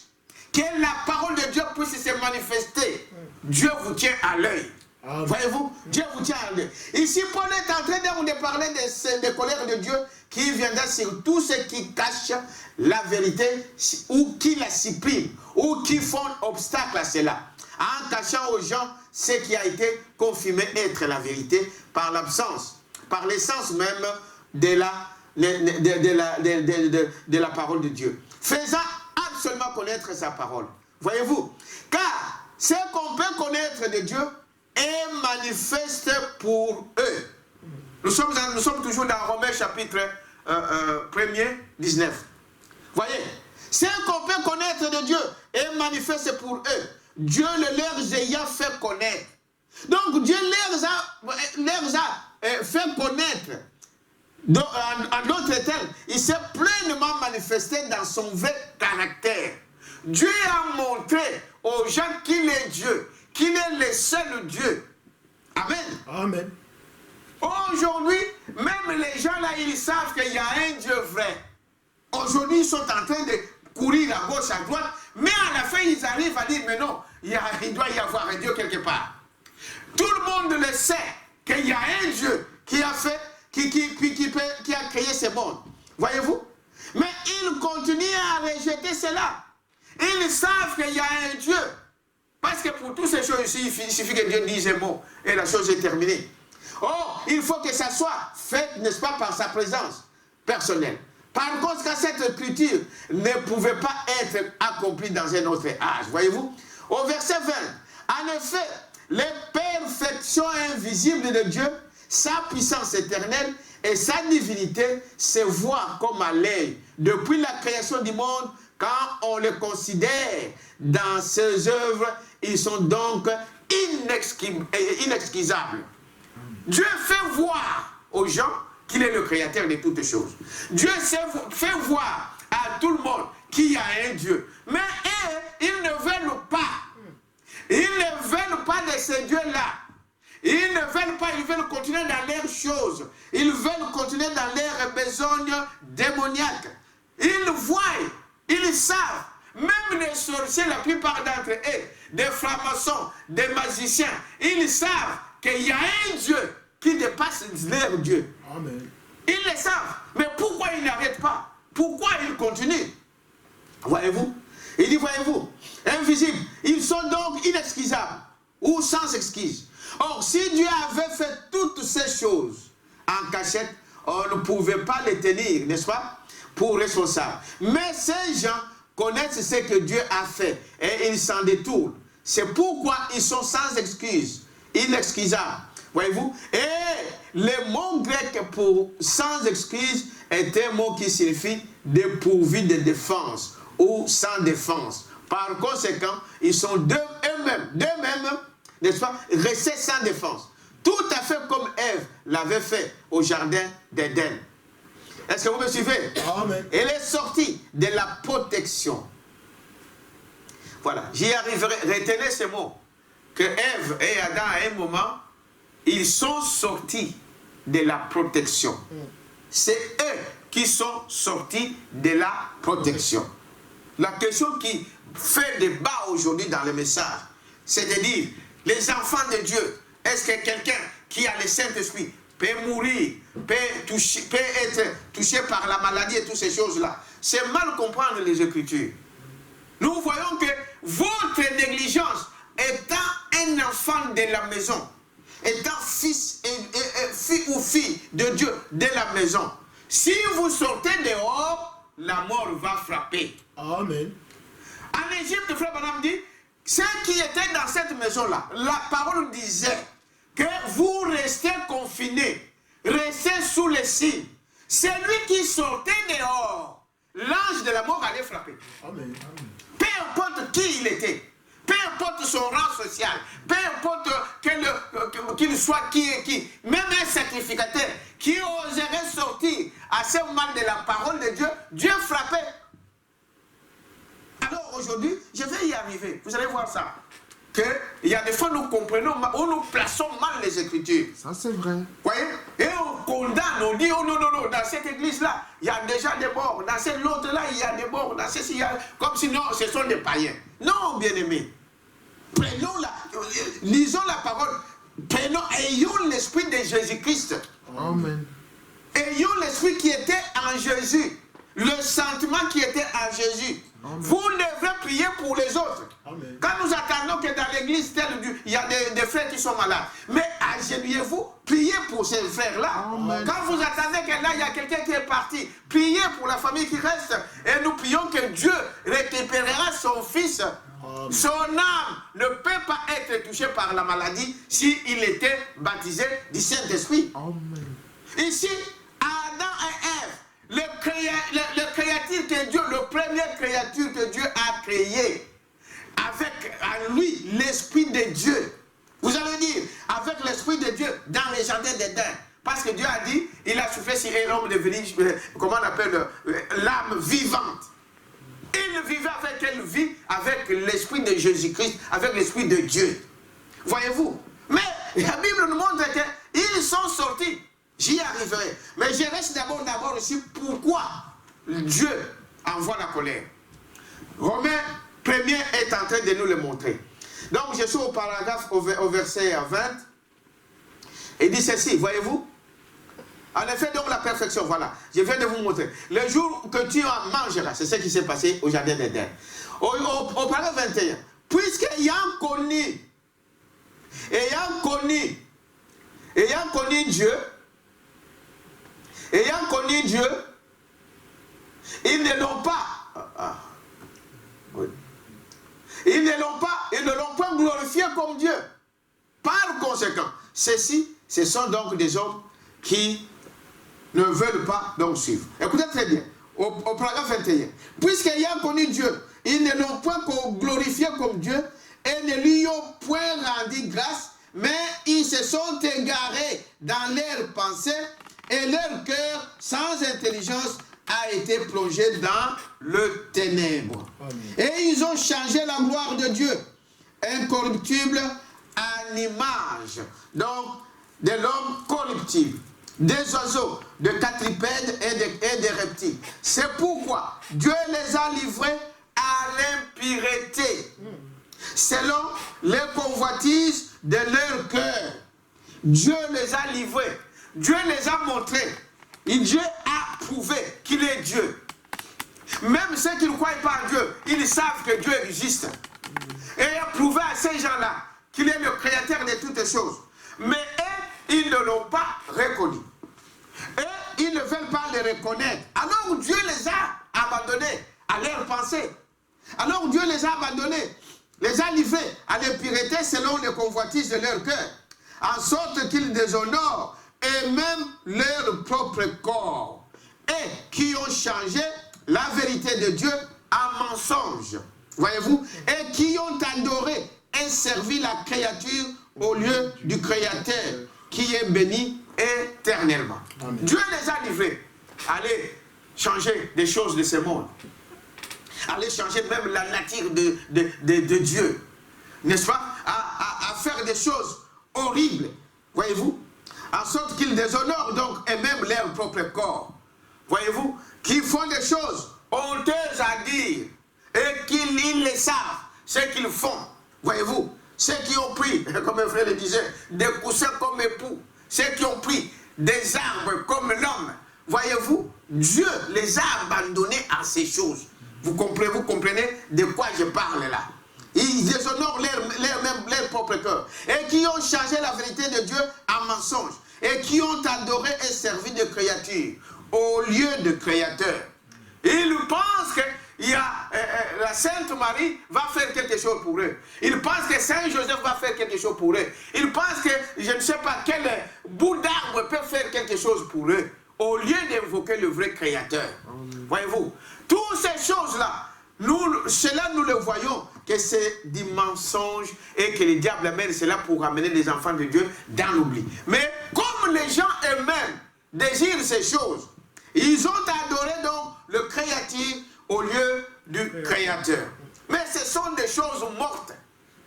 que la parole de Dieu puisse se manifester. Dieu vous tient à l'œil. Voyez-vous, Dieu vous tient à l'œil. Ici, Paul est en train de parler de colère de Dieu qui viendra sur tous ceux qui cachent la vérité ou qui la suppriment ou qui font obstacle à cela, en cachant aux gens ce qui a été confirmé être la vérité par l'absence, par l'essence même de la parole de Dieu. Faisant absolument connaître sa parole. Voyez-vous? Car ce qu'on peut connaître de Dieu est manifeste pour eux. Nous sommes toujours dans Romains chapitre 1er, 19. Voyez? Ce qu'on peut connaître de Dieu est manifeste pour eux. Dieu le leur ayant fait connaître. Donc Dieu leur a fait connaître. Donc, en d'autres termes, il s'est pleinement manifesté dans son vrai caractère. Dieu a montré aux gens qu'il est Dieu, qu'il est le seul Dieu. Amen. Amen. Aujourd'hui, même les gens là, ils savent qu'il y a un Dieu vrai. Oh, aujourd'hui, ils sont en train de courir à gauche, à droite, mais à la fin, ils arrivent à dire, mais non, il doit y avoir un Dieu quelque part. Tout le monde le sait, qu'il y a un Dieu qui a fait, qui a créé ce monde. Voyez-vous? Mais ils continuent à rejeter cela. Ils savent qu'il y a un Dieu. Parce que pour toutes ces choses ici, il suffit que Dieu dise un mot et la chose est terminée. Oh, il faut que ça soit fait, n'est-ce pas, par sa présence personnelle. Par conséquent, cette écriture ne pouvait pas être accomplie dans un autre âge. Voyez-vous? Au verset 20, en effet, les perfections invisibles de Dieu, sa puissance éternelle et sa divinité se voient comme à l'œil depuis la création du monde. Quand on les considère dans ses œuvres, ils sont donc inexcusables. Dieu fait voir aux gens qu'il est le créateur de toutes choses. Dieu fait voir à tout le monde qu'il y a un Dieu. Mais eux, ils ne veulent pas. Ils ne veulent pas de ce Dieu-là. Ils ne veulent pas, ils veulent continuer dans leurs choses. Ils veulent continuer dans leurs besognes démoniaques. Ils voient, ils savent. Même les sorciers, la plupart d'entre eux, des francs-maçons, des magiciens, ils savent qu'il y a un Dieu qui dépasse leur Dieu. Amen. Ils le savent. Mais pourquoi ils n'arrêtent pas? Pourquoi ils continuent? Voyez-vous? Il dit, voyez-vous, invisibles. Ils sont donc inexcusables ou sans excuse. Or, si Dieu avait fait toutes ces choses en cachette, on ne pouvait pas les tenir, n'est-ce pas, pour responsables. Mais ces gens connaissent ce que Dieu a fait et ils s'en détournent. C'est pourquoi ils sont sans excuse, inexcusables. Voyez-vous? Et le mot grec pour sans excuse est un mot qui signifie dépourvu de défense ou sans défense. Par conséquent, ils sont d'eux-mêmes, n'est-ce pas, restés sans défense. Tout à fait comme Ève l'avait fait au jardin d'Éden. Est-ce que vous me suivez? Amen. Elle est sortie de la protection. Voilà, j'y arriverai. Retenez ce mot. Que Ève et Adam, à un moment, ils sont sortis de la protection. C'est eux qui sont sortis de la protection. La question qui fait débat aujourd'hui dans le message, c'est de dire, les enfants de Dieu, est-ce que quelqu'un qui a le Saint-Esprit peut mourir, peut être touché par la maladie et toutes ces choses-là? C'est mal comprendre les Écritures. Nous voyons que votre négligence, étant un enfant de la maison, étant fils ou fille de Dieu de la maison, si vous sortez dehors, la mort va frapper. Amen. En Égypte, frère Branham dit, ceux qui étaient dans cette maison-là, la parole disait que vous restez confinés, restez sous les signes. Celui qui sortait dehors, l'ange de la mort allait frapper. Amen. Peu importe qui il était, peu importe son rang social, peu importe qu'il soit qui est qui, même un sacrificateur qui oserait sortir à ce moment de la parole de Dieu, Dieu frappait. Alors aujourd'hui, je vais y arriver. Vous allez voir ça. Il y a des fois nous comprenons, où nous plaçons mal les Écritures. Ça c'est vrai. Voyez? Et on condamne, on dit, oh non, non, non, dans cette église-là, il y a déjà des morts. Dans cette autre-là, il y a des morts. Dans ceci, il y a... Comme sinon, ce sont des païens. Non, bien-aimés. Prenons lisons la parole. Ayons l'esprit de Jésus-Christ. Amen. Ayons l'esprit qui était en Jésus. Le sentiment qui était en Jésus. Amen. Vous devrez prier pour les autres. Amen. Quand nous attendons que dans l'église, il y a des frères qui sont malades. Mais agenouillez-vous, priez pour ces frères-là. Quand vous attendez que là, il y a quelqu'un qui est parti, priez pour la famille qui reste. Et nous prions que Dieu récupérera son fils. Amen. Son âme ne peut pas être touchée par la maladie s'il était baptisé du Saint-Esprit. Ici, Adam et Ève, le créature que Dieu, le premier créature que Dieu a créé, avec en lui l'Esprit de Dieu. Vous allez dire, avec l'Esprit de Dieu dans les jardins d'Éden. Parce que Dieu a dit, il a soufflé sur l'homme devenir, comment on appelle, l'âme vivante. Il vivait avec quelle vie? Avec l'Esprit de Jésus-Christ, avec l'Esprit de Dieu. Voyez-vous? Mais la Bible nous montre qu'ils sont sortis. J'y arriverai. Mais je reste d'abord ici. Pourquoi Dieu envoie la colère. Romains 1er est en train de nous le montrer. Donc je suis au paragraphe, au verset 20. Il dit ceci, voyez-vous? En effet, donc la perfection, voilà. Je viens de vous montrer. Le jour que tu en mangeras, c'est ce qui s'est passé au jardin d'Éden. Au paragraphe 21. Puisqu'ayant connu Dieu, ils ne l'ont pas. Ils ne l'ont pas glorifié comme Dieu. Par conséquent, ceux-ci, ce sont donc des hommes qui ne veulent pas donc suivre. Écoutez très bien, au paragraphe 21. Puisqu'ayant connu Dieu, ils ne l'ont point glorifié comme Dieu et ne lui ont point rendu grâce, mais ils se sont égarés dans leurs pensées et leur cœur sans intelligence a été plongé dans le ténèbre. Amen. Et ils ont changé la gloire de Dieu, incorruptible, en image, donc de l'homme corruptible, des oiseaux, de quadrupèdes et des reptiles. C'est pourquoi Dieu les a livrés à l'impureté, selon les convoitises de leur cœur. Dieu les a livrés, Dieu les a montrés, et Dieu a prouvé qu'il est Dieu. Même ceux qui ne croient pas en Dieu, ils savent que Dieu existe. Et il a prouvé à ces gens-là qu'il est le créateur de toutes choses. Mais eux, ils ne l'ont pas reconnu. Et ils ne veulent pas le reconnaître. Alors Dieu les a abandonnés à leurs pensées. Alors Dieu les a abandonnés, les a livrés à l'impureté selon les convoitises de leur cœur, en sorte qu'ils déshonorent et même leur propre corps, et qui ont changé la vérité de Dieu en mensonge. Voyez-vous? Et qui ont adoré et servi la créature au lieu du Créateur, qui est béni éternellement. Amen. Dieu les a livrés. Allez changer des choses de ce monde. Allez changer même la nature de Dieu. N'est-ce pas? À faire des choses horribles. Voyez-vous? En sorte qu'ils déshonorent donc et même leur propre corps. Voyez-vous? Qui font des choses honteuses à dire. Et qu'ils les savent, ce qu'ils font. Voyez-vous? Ceux qui ont pris, comme un frère le disait, des coussins comme époux. Ceux qui ont pris des arbres comme l'homme. Voyez-vous? Dieu les a abandonnés à ces choses. Vous comprenez de quoi je parle là? Ils déshonorent leur propre cœur. Et qui ont changé la vérité de Dieu en mensonge. Et qui ont adoré et servi de créatures au lieu de créateur. Ils pensent que la Sainte Marie va faire quelque chose pour eux. Ils pensent que Saint Joseph va faire quelque chose pour eux. Ils pensent que je ne sais pas quel bout d'arbre peut faire quelque chose pour eux. Au lieu d'invoquer le vrai créateur. Voyez-vous, toutes ces choses-là, cela nous le voyons que c'est du mensonge et que le diable amène cela pour amener les enfants de Dieu dans l'oubli. Mais comme les gens eux-mêmes désirent ces choses, ils ont adoré donc le créateur au lieu du créateur. Mais ce sont des choses mortes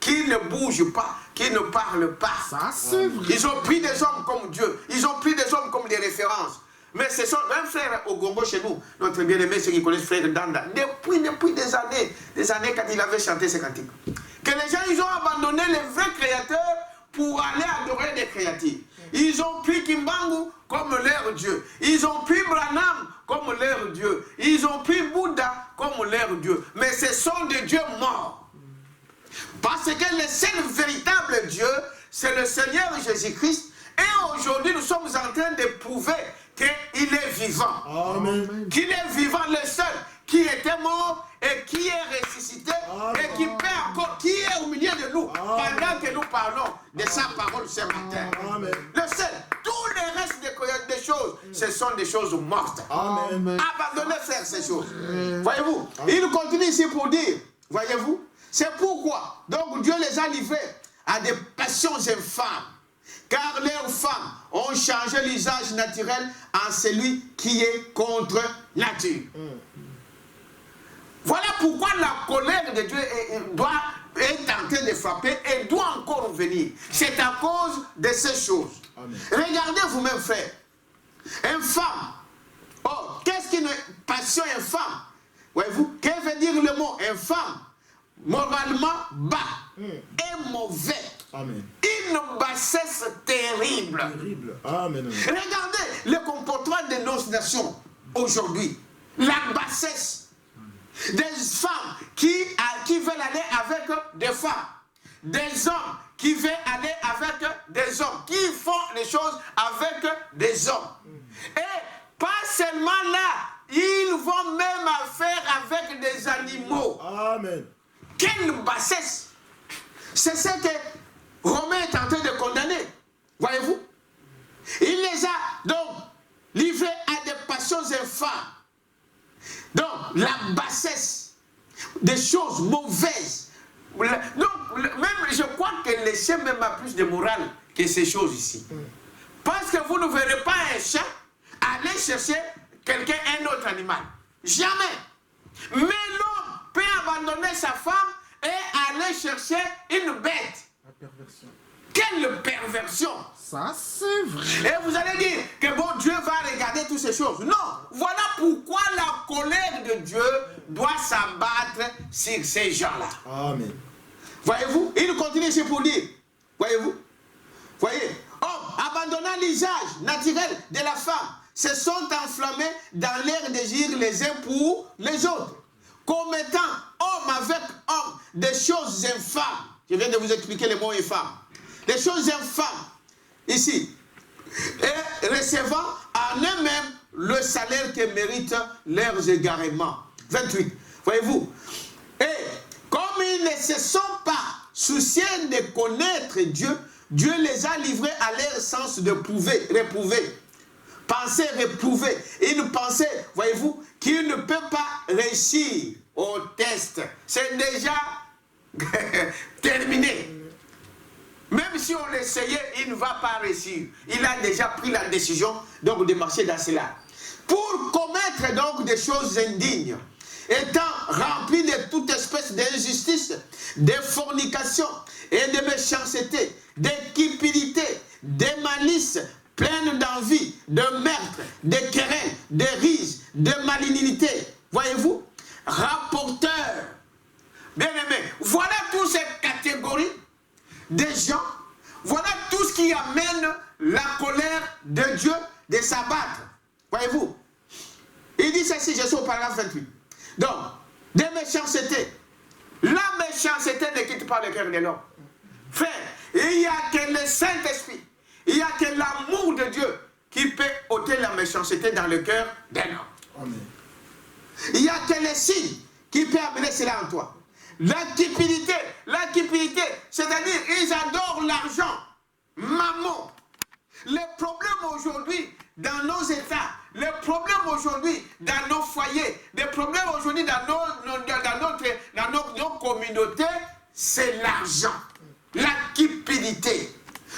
qui ne bougent pas, qui ne parlent pas. Ça, c'est vrai. Ils ont pris des hommes comme Dieu, ils ont pris des hommes comme des références. Mais ce sont même frère au Congo chez nous, notre bien-aimé, ceux qui connaissent frère Danda, depuis des années quand il avait chanté ces cantiques, que les gens ils ont abandonné le vrai créateur pour aller adorer des créatures. Ils ont pris Kimbangu comme leur Dieu. Ils ont pris Branham comme leur Dieu. Ils ont pris Bouddha comme leur Dieu. Mais ce sont des dieux morts. Parce que le seul véritable Dieu, c'est le Seigneur Jésus-Christ. Et aujourd'hui, nous sommes en train de prouver qu'il est vivant. Amen. Qu'il est vivant, le seul qui était mort et qui est ressuscité. Amen. Et qui peut encore, qui est au milieu de nous. Amen. Pendant que nous parlons de sa parole ce matin. Amen. Le seul. Tous les restes des choses, ce sont des choses mortes. Amen. Abandonnez faire ces choses. Voyez-vous, il continue ici pour dire, voyez-vous, c'est pourquoi, donc Dieu les a livrés à des passions infâmes. Car leurs femmes ont changé l'usage naturel en celui qui est contre nature. Voilà pourquoi la colère de Dieu est en train de frapper et doit encore venir. C'est à cause de ces choses. Amen. Regardez vous-même, frère. Une femme, oh, qu'est-ce qu'une passion Voyez-vous, que veut dire le mot infâme? Moralement bas et mauvais. Amen. Une bassesse terrible. Terrible. Amen. Regardez le comportement de nos nations aujourd'hui. La bassesse. Des femmes qui veulent aller avec des femmes. Des hommes qui veulent aller avec des hommes. Qui font les choses avec des hommes. Et pas seulement là, ils vont même faire avec des animaux. Amen. Quelle bassesse! C'est ce que Romain est en train de condamner. Voyez-vous? Il les a donc livrés à des passions infâmes. Donc, la bassesse, des choses mauvaises. Donc, même, je crois que les chiens même a plus de morale que ces choses ici. Parce que vous ne verrez pas un chien aller chercher quelqu'un, un autre animal. Jamais. Mais l'homme peut abandonner sa femme et aller chercher une bête. La perversion. Quelle perversion! Ça, c'est vrai. Et vous allez dire que bon, Dieu va regarder toutes ces choses. Non, voilà pourquoi la colère de Dieu doit s'abattre sur ces gens-là. Amen. Voyez-vous, il continue ici pour dire, voyez-vous, voyez, hommes abandonnant l'usage naturel de la femme, se sont enflammés dans leur désir les uns pour les autres, commettant homme avec homme des choses infâmes. Je viens de vous expliquer les mots infâmes. Des choses infâmes, ici, et recevant en eux-mêmes le salaire que méritent leurs égarements. 28, voyez-vous. Et comme ils ne se sont pas souciés de connaître Dieu, Dieu les a livrés à leur sens de réprouver. Pensée réprouvée. Une pensée, voyez-vous, qui ne peut pas réussir au test. C'est déjà terminé. Même si on l'essayait, il ne va pas réussir. Il a déjà pris la décision donc de marcher dans cela. Pour commettre donc des choses indignes, étant rempli de toute espèce d'injustice, de fornication et de méchanceté, de cupidité, de malice, pleine d'envie, de meurtre, de querelle, de rises, de malignité. Voyez-vous? Rapporteurs. Bien-aimés, voilà toutes ces catégories de gens. Voilà tout ce qui amène la colère de Dieu de s'abattre. Voyez-vous? Il dit ceci, je suis au paragraphe 28. Donc, des méchancetés. La méchanceté ne quitte pas le cœur de l'homme. Frère, il n'y a que le Saint-Esprit, il n'y a que l'amour de Dieu qui peut ôter la méchanceté dans le cœur d'un homme. Amen. Il n'y a que le signe qui peut amener cela en toi. La cupidité, c'est-à-dire ils adorent l'argent, mammon. Le problème aujourd'hui dans nos États, le problème aujourd'hui dans nos foyers, le problème aujourd'hui dans nos communautés, c'est l'argent, la cupidité.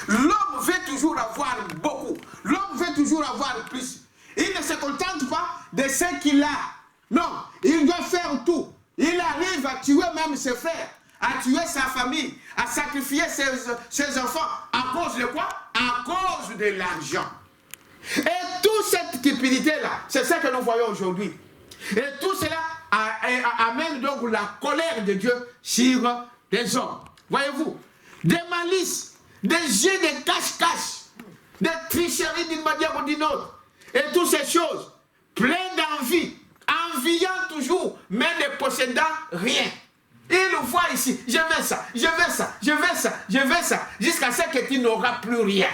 L'homme veut toujours avoir beaucoup, l'homme veut toujours avoir plus. Il ne se contente pas de ce qu'il a. Non, il doit faire tout. Il arrive à tuer même ses frères, à tuer sa famille, à sacrifier ses enfants. À cause de quoi? À cause de l'argent. Et toute cette cupidité-là, c'est ça que nous voyons aujourd'hui. Et tout cela amène donc la colère de Dieu sur les hommes. Voyez-vous, des malices, des jeux de cache-cache, des tricheries d'une manière ou d'une autre. Et toutes ces choses, pleines d'envie, enviant toujours, mais ne possédant rien. Il nous voit ici, je veux ça, je veux ça, je veux ça, je veux ça, jusqu'à ce que tu n'auras plus rien.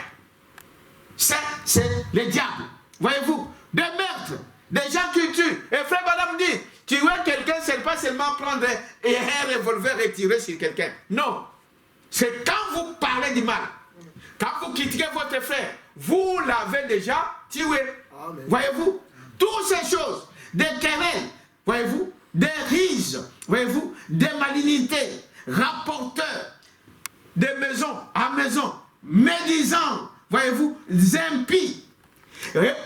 Ça, c'est le diable. Voyez-vous, des meurtres, des gens qui tuent. Et frère Madame dit, tuer quelqu'un, c'est pas seulement prendre un revolver et tirer sur quelqu'un. Non. C'est quand vous parlez du mal, quand vous critiquez votre frère, vous l'avez déjà tué. Voyez-vous, toutes ces choses, des querelles, voyez-vous, des rises, voyez-vous, des malignité, rapporteurs, de maison à maison, médisants, voyez-vous, impies,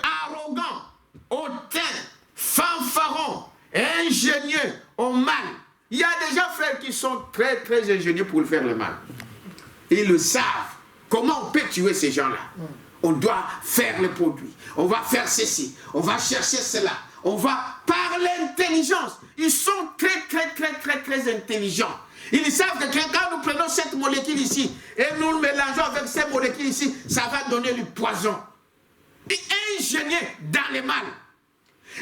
arrogants, hautains, fanfarons, ingénieux au mal. Il y a déjà frères qui sont très très ingénieux pour faire le mal. Ils le savent. Comment on peut tuer ces gens-là? On doit faire le produit. On va faire ceci. On va chercher cela. on va par l'intelligence. Ils sont très intelligents. Ils savent que quand nous prenons cette molécule ici et nous le mélangeons avec cette molécule ici, ça va donner du poison. Ingénieux dans le mal.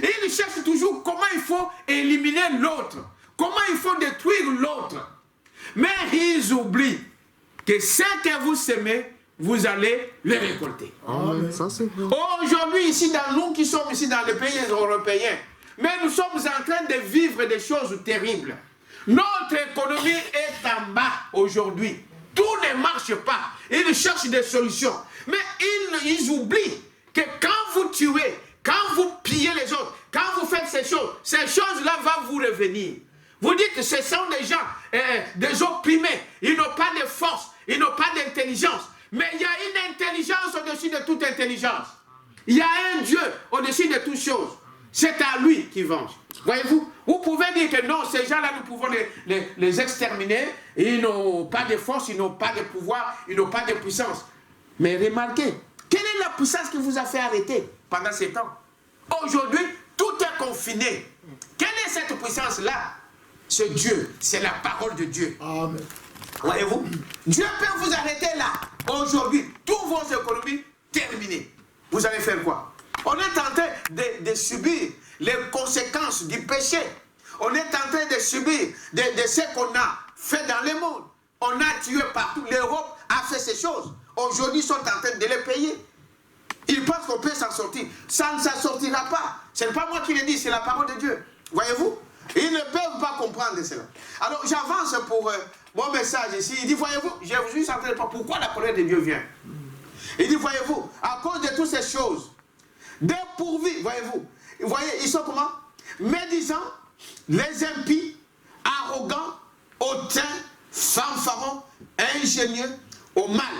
Ils cherchent toujours comment il faut éliminer l'autre, comment il faut détruire l'autre. Mais ils oublient que ce que vous semez, vous allez le récolter. Aujourd'hui, ici, nous qui sommes ici dans les pays européens, mais nous sommes en train de vivre des choses terribles. Notre économie est en bas aujourd'hui. Tout ne marche pas. Ils cherchent des solutions. Mais ils oublient que quand vous tuez, quand vous pillez les autres, quand vous faites ces choses-là vont vous revenir. Vous dites que ce sont des gens, des opprimés. Ils n'ont pas de force, ils n'ont pas d'intelligence. Mais il y a une intelligence au-dessus de toute intelligence. Il y a un Dieu au-dessus de toutes choses. C'est à lui qui venge. Voyez-vous, vous pouvez dire que non, ces gens-là, nous pouvons les exterminer. Ils n'ont pas de force, ils n'ont pas de pouvoir, ils n'ont pas de puissance. Mais remarquez, quelle est la puissance qui vous a fait arrêter pendant ces temps? Aujourd'hui, tout est confiné. Quelle est cette puissance-là? C'est Dieu, c'est la parole de Dieu. Amen. Voyez-vous, Dieu peut vous arrêter là. Aujourd'hui, toutes vos économies terminées. Vous allez faire quoi? On est en train de subir les conséquences du péché. On est en train de subir de ce qu'on a fait dans le monde. On a tué partout. L'Europe a fait ces choses. Aujourd'hui, ils sont en train de les payer. Ils pensent qu'on peut s'en sortir. Ça ne s'en sortira pas. Ce n'est pas moi qui le dis, c'est la parole de Dieu. Voyez-vous? Ils ne peuvent pas comprendre cela. Alors, j'avance pour mon message ici. Il dit, voyez-vous, je vous suis en train de parler pourquoi la colère de Dieu vient. Il dit, voyez-vous, à cause de toutes ces choses, dépourvus, voyez-vous, voyez, ils sont comment? Médisants, les impies, arrogants, hautains, fanfarons, ingénieux, au mal,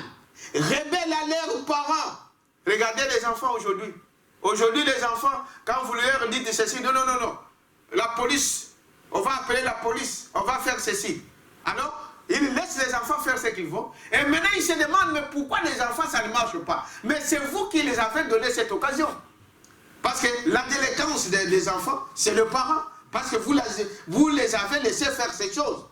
rebelles à leurs parents. Regardez les enfants aujourd'hui. Aujourd'hui, les enfants, quand vous leur dites ceci, non, non, non, non. La police, on va appeler la police, on va faire ceci. Alors, ils laissent les enfants faire ce qu'ils vont. Et maintenant, ils se demandent, mais pourquoi les enfants, ça ne marche pas? Mais c'est vous qui les avez donné cette occasion. Parce que la délinquance des enfants, c'est le parent. Parce que vous les avez laissés faire ces choses.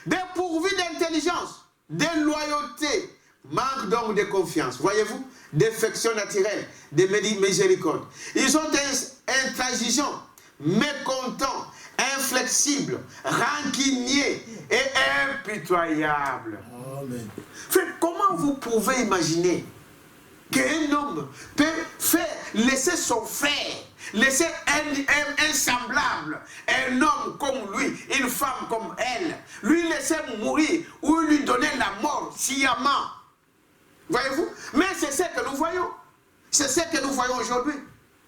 Dépourvus d'intelligence, de loyauté, manque donc de confiance. Voyez-vous? D'affection naturelle, de miséricorde. Ils sont intransigeants, mécontents, inflexibles, rancuniers et impitoyables. Amen. Comment vous pouvez imaginer qu'un homme peut laisser son frère, laisser un semblable, un homme comme lui, une femme comme elle, lui laisser mourir ou lui donner la mort sciemment? Voyez-vous? Mais c'est ce que nous voyons. C'est ce que nous voyons aujourd'hui.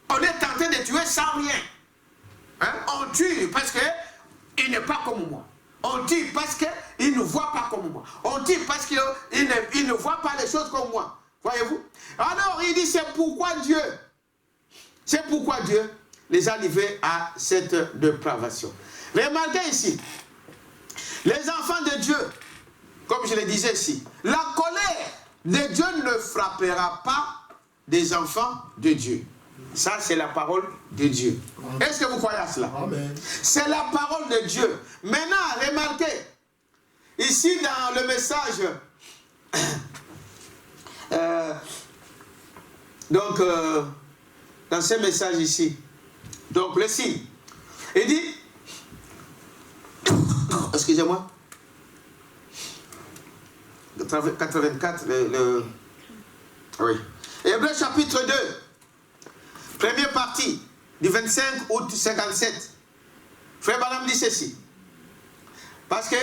On est tenté de tuer sans rien. Hein? On tue parce qu'il n'est pas comme moi. On tue parce qu'il ne voit pas comme moi. On tue parce qu'il ne voit pas les choses comme moi. Voyez-vous? Alors il dit, c'est pourquoi Dieu les a livrés à cette dépravation. Remarquez ici, les enfants de Dieu, comme je le disais ici, la colère de Dieu ne frappera pas des enfants de Dieu. Ça, c'est la parole de Dieu. Est-ce que vous croyez à cela? C'est la parole de Dieu. Maintenant, remarquez, ici dans le message, dans ce message ici, donc le signe, il dit, excusez-moi, 84, oui. Hébreux chapitre 2, première partie, du 25 août 57. Frère Branham dit ceci. Parce que,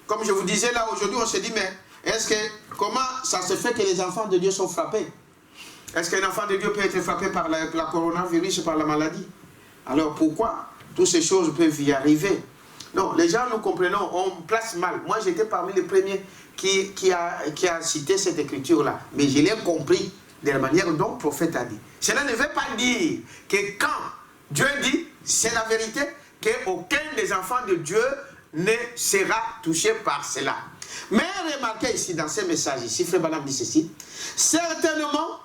comme je vous disais là aujourd'hui, on se dit, mais comment ça se fait que les enfants de Dieu sont frappés? Est-ce qu'un enfant de Dieu peut être frappé par la coronavirus, par la maladie? Alors pourquoi toutes ces choses peuvent y arriver? Non, les gens, nous comprenons, on place mal. Moi, j'étais parmi les premiers qui a cité cette écriture-là. Mais je l'ai compris de la manière dont le prophète a dit. Cela ne veut pas dire que quand Dieu dit, c'est la vérité, qu'aucun des enfants de Dieu ne sera touché par cela. Mais remarquez ici, dans ce message ici, Frère Branham dit ceci. Certainement,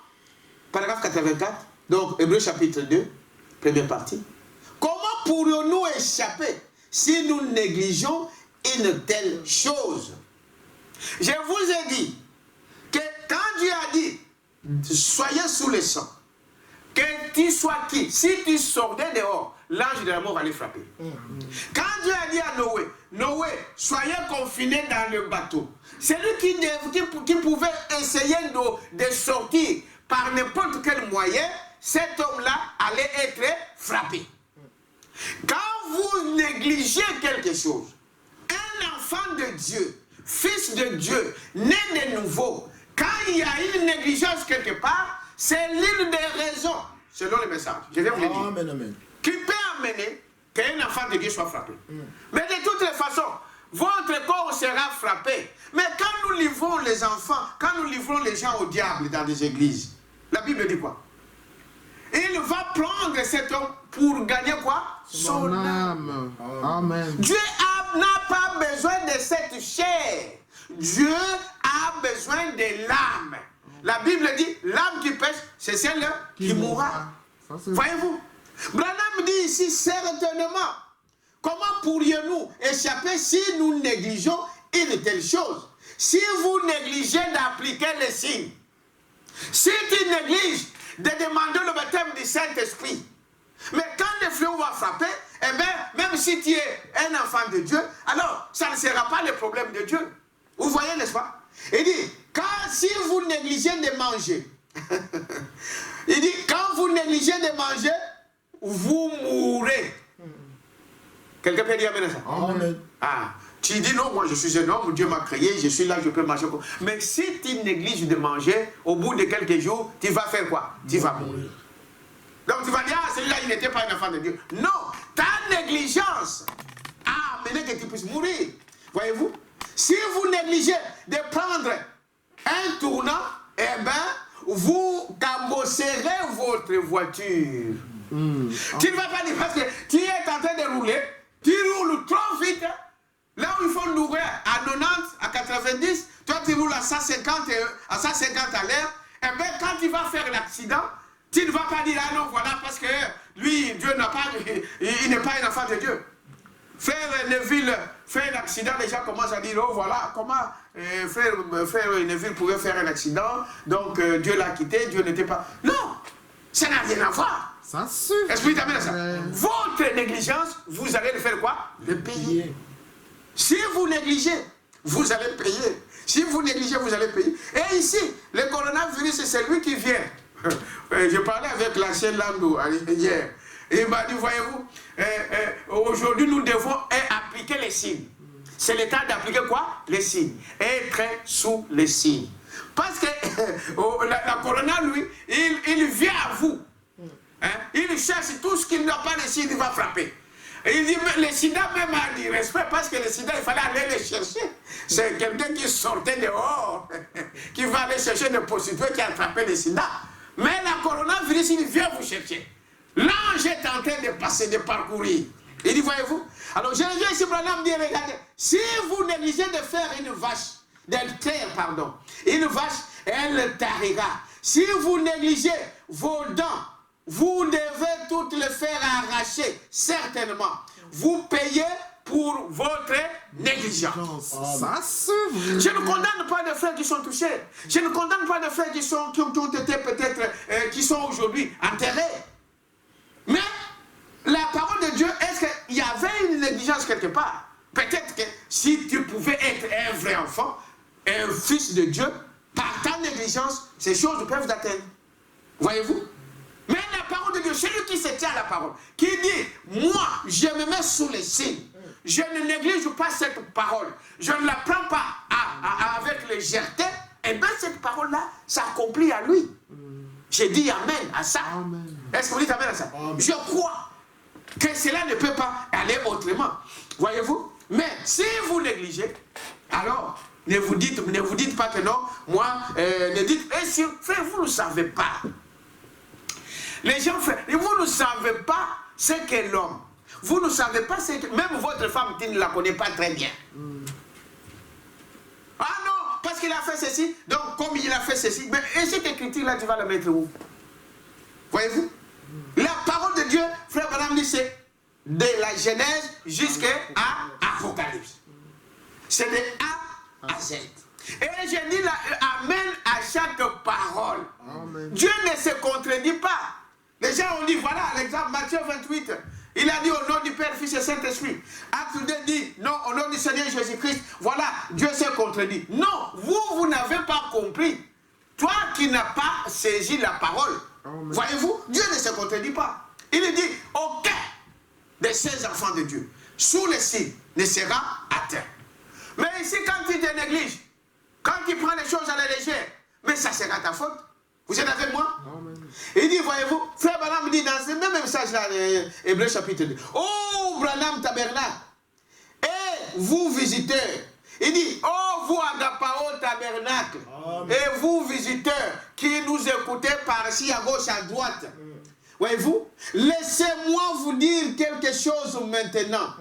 paragraphe 84, donc Hébreux chapitre 2, première partie. pourrions-nous échapper si nous négligeons une telle chose? Je vous ai dit que quand Dieu a dit, soyez sous le sang, que tu sois qui? Si tu sortais dehors, l'ange de la mort allait frapper. Quand Dieu a dit à Noé, Noé, soyez confiné dans le bateau. Celui qui pouvait essayer de sortir par n'importe quel moyen, cet homme-là allait être frappé. Quand vous négligez quelque chose, un enfant de Dieu, fils de Dieu, né de nouveau, quand il y a une négligence quelque part, c'est l'une des raisons, selon le message, je vais vous le dire, Amen, amen. qui peut amener qu'un enfant de Dieu soit frappé. Mais de toutes les façons, votre corps sera frappé. Mais quand nous livrons les enfants, quand nous livrons les gens au diable dans des églises, la Bible dit quoi? Il va prendre cet homme pour gagner quoi? Son âme. Amen. Dieu n'a pas besoin de cette chair. Dieu a besoin de l'âme. La Bible dit, l'âme qui pêche, c'est celle qui mourra. Voyez-vous? Branham dit ici, certainement, comment pourrions-nous échapper si nous négligeons une telle chose? Si vous négligez d'appliquer les signes, si tu négliges de demander le baptême du Saint-Esprit, mais quand le fléau va frapper, eh bien, même si tu es un enfant de Dieu, alors ça ne sera pas le problème de Dieu. Vous voyez, n'est-ce pas? Il dit, si vous négligez de manger, il dit, quand vous négligez de manger, vous mourrez. Quelqu'un peut dire amen à ça? Amen. Ah, tu dis non, moi je suis un homme, Dieu m'a créé, je suis là, je peux manger. Mais si tu négliges de manger, au bout de quelques jours, tu vas faire quoi? Tu vas mourir. Donc tu vas dire, ah, celui-là, il n'était pas un enfant de Dieu. Non, ta négligence a amené que tu puisses mourir. Voyez-vous? Si vous négligez de prendre un tournant, eh bien, vous cabosserez votre voiture. Tu ne vas pas dire, parce que tu es en train de rouler, tu roules trop vite. Là où il faut rouler à 90, à 90, toi tu roules à 150 à l'heure. Eh bien, quand tu vas faire l'accident, tu ne vas pas dire, ah non, voilà, parce que lui, Dieu n'a pas, il n'est pas un enfant de Dieu. Frère Neville fait un accident, les gens commencent à dire, oh voilà, comment frère Neville pouvait faire un accident, donc Dieu l'a quitté, Dieu n'était pas... Non, ça n'a rien à voir. Ça suffit. Esprit t'amène ça. Votre négligence, vous allez le faire quoi? Le payer. Si vous négligez, vous allez payer. Si vous négligez, vous allez payer. Et ici, le coronavirus, c'est celui qui vient. Je parlais avec l'ancien Lando hier. Il m'a dit, voyez-vous, aujourd'hui nous devons appliquer les signes. C'est le temps d'appliquer quoi? Les signes. Être sous les signes. Parce que la corona, lui, il vient à vous. Hein? Il cherche tout ce qu'il n'a pas de signes, il va frapper. Et il dit, mais le sida même a du respect, parce que le sida, il fallait aller le chercher. C'est quelqu'un qui sortait dehors, qui va aller chercher une prostituée qui a attrapé le sida. Mais la coronavirus, il vient vous chercher. L'ange est en train de passer, de parcourir. Il dit, voyez-vous? Alors, je viens ici, Branham dit, regardez, si vous négligez de faire une vache, une vache, elle tarira. Si vous négligez vos dents, vous devez toutes les faire arracher, certainement. Vous payez pour votre négligence. Ça c'est vrai. Je ne condamne pas les frères qui sont touchés. Je ne condamne pas les frères qui ont été peut-être, qui sont aujourd'hui enterrés. Mais la parole de Dieu, est-ce qu'il y avait une négligence quelque part? Peut-être que si tu pouvais être un vrai enfant, un fils de Dieu, par ta négligence, ces choses peuvent t'atteindre. Voyez-vous? Mais la parole de Dieu, celui qui se tient à la parole, qui dit, moi, je me mets sous les signes, je ne néglige pas cette parole, je ne la prends pas avec légèreté, et bien cette parole-là s'accomplit à lui. J'ai dit amen à ça. Est-ce que vous dites amen à ça? Amen. Je crois que cela ne peut pas aller autrement. Voyez-vous? Mais si vous négligez, alors ne vous dites pas que non, moi, ne dites, et si, frère, vous ne savez pas. Les gens, frère, vous ne savez pas ce qu'est l'homme. Vous ne savez pas ce que... Même votre femme, tu ne la connais pas très bien. Ah non, parce qu'il a fait ceci, donc comme il a fait ceci, mais et cette écriture-là, tu vas la mettre où? Voyez-vous? La parole de Dieu, frère Branham dit, c'est de la Genèse jusqu'à Apocalypse. C'est de A à Z. Et je dis Amen à chaque parole. Amen. Dieu ne se contredit pas. Les gens ont dit, voilà l'exemple, Matthieu 28. Il a dit au nom du Père, Fils et Saint-Esprit. Acte 2 dit, non, au nom du Seigneur Jésus-Christ. Voilà, Dieu s'est contredit. Non, vous n'avez pas compris. Toi qui n'as pas saisi la parole. Voyez-vous, Dieu ne se contredit pas. Il dit, aucun de ces enfants de Dieu, sous le ciel, ne sera atteint. Mais ici, quand tu te négliges, quand tu prends les choses à la légère, mais ça sera ta faute. Vous êtes avec moi? Amen. Il dit, voyez-vous, Frère Branham dit dans ce même message-là, Hébreux chapitre 2, oh, Branham tabernacle, et vous visiteurs, il dit, oh, vous Agapao tabernacle, et vous visiteurs qui nous écoutez par-ci à gauche, à droite, voyez-vous, laissez-moi vous dire quelque chose maintenant.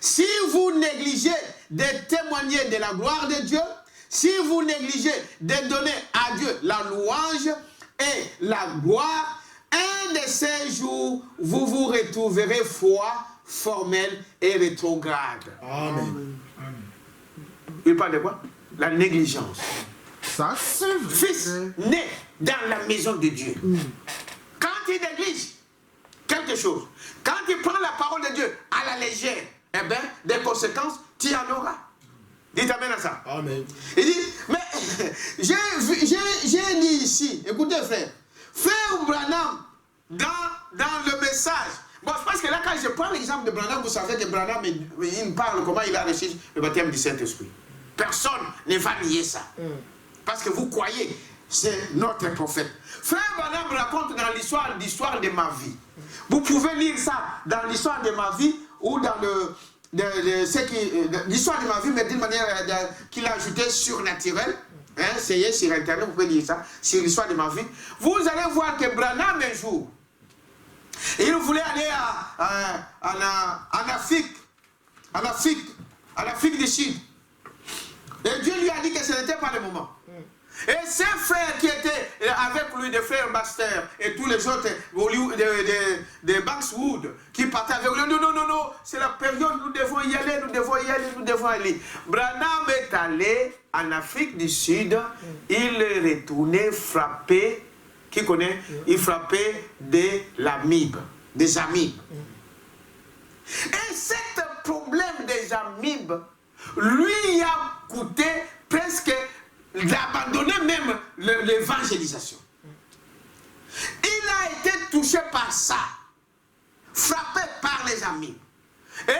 Si vous négligez de témoigner de la gloire de Dieu, si vous négligez de donner à Dieu la louange et la gloire, un de ces jours, vous vous retrouverez foi, formelle et rétrograde. Amen. Il parle de quoi? La négligence. Ça, c'est vrai. Fils né dans la maison de Dieu. Quand il néglige quelque chose, quand il prend la parole de Dieu à la légère, eh bien, des conséquences, tu en auras. Dites amen à ça. Amen. Il dit, mais j'ai dit ici, écoutez frère, Frère Branham, dans le message, bon, parce que là, quand je prends l'exemple de Branham, vous savez que Branham, il parle comment il a reçu le baptême du Saint-Esprit. Personne ne va nier ça. Parce que vous croyez, c'est notre prophète. Frère Branham raconte dans l'histoire de ma vie. Vous pouvez lire ça dans l'histoire de ma vie ou dans l'histoire de ma vie, mais d'une manière qu'il a ajouté surnaturelle. Essayez sur Internet, vous pouvez lire ça, sur l'histoire de ma vie. Vous allez voir que Branham, un jour, il voulait aller en Afrique du Sud. Et Dieu lui a dit que ce n'était pas le moment. Et ses frères qui étaient avec lui, des frères Master et tous les autres de Bankswood, qui partaient avec lui, non, c'est la période, nous devons y aller. Branham est allé en Afrique du Sud, il est retourné frapper, qui connaît? Il frappait des amibes. Et ce problème des amibes lui a coûté presque d'abandonner même l'évangélisation. Il a été touché par ça, frappé par les amis. Et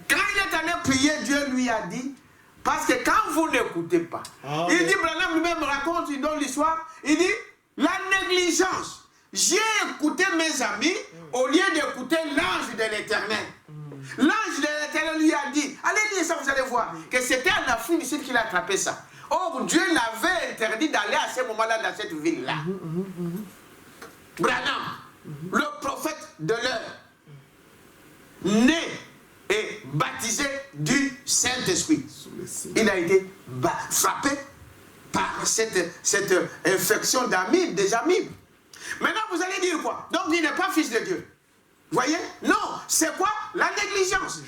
quand il est allé prier, Dieu lui a dit, parce que quand vous n'écoutez pas, il dit, Branham lui-même raconte, il donne l'histoire, il dit, la négligence. J'ai écouté mes amis au lieu d'écouter l'ange de l'Éternel. L'ange de l'Éternel lui a dit, allez lire ça, vous allez voir, que c'était en Afrique du Sud qu'il a attrapé ça. Or, Dieu l'avait interdit d'aller à ce moment-là dans cette ville-là. Branham, le prophète de l'heure, né et baptisé du Saint-Esprit. Il a été frappé par cette infection d'amibes, des amibes. Maintenant, vous allez dire quoi? Donc, il n'est pas fils de Dieu. Voyez? Non, c'est quoi? La négligence.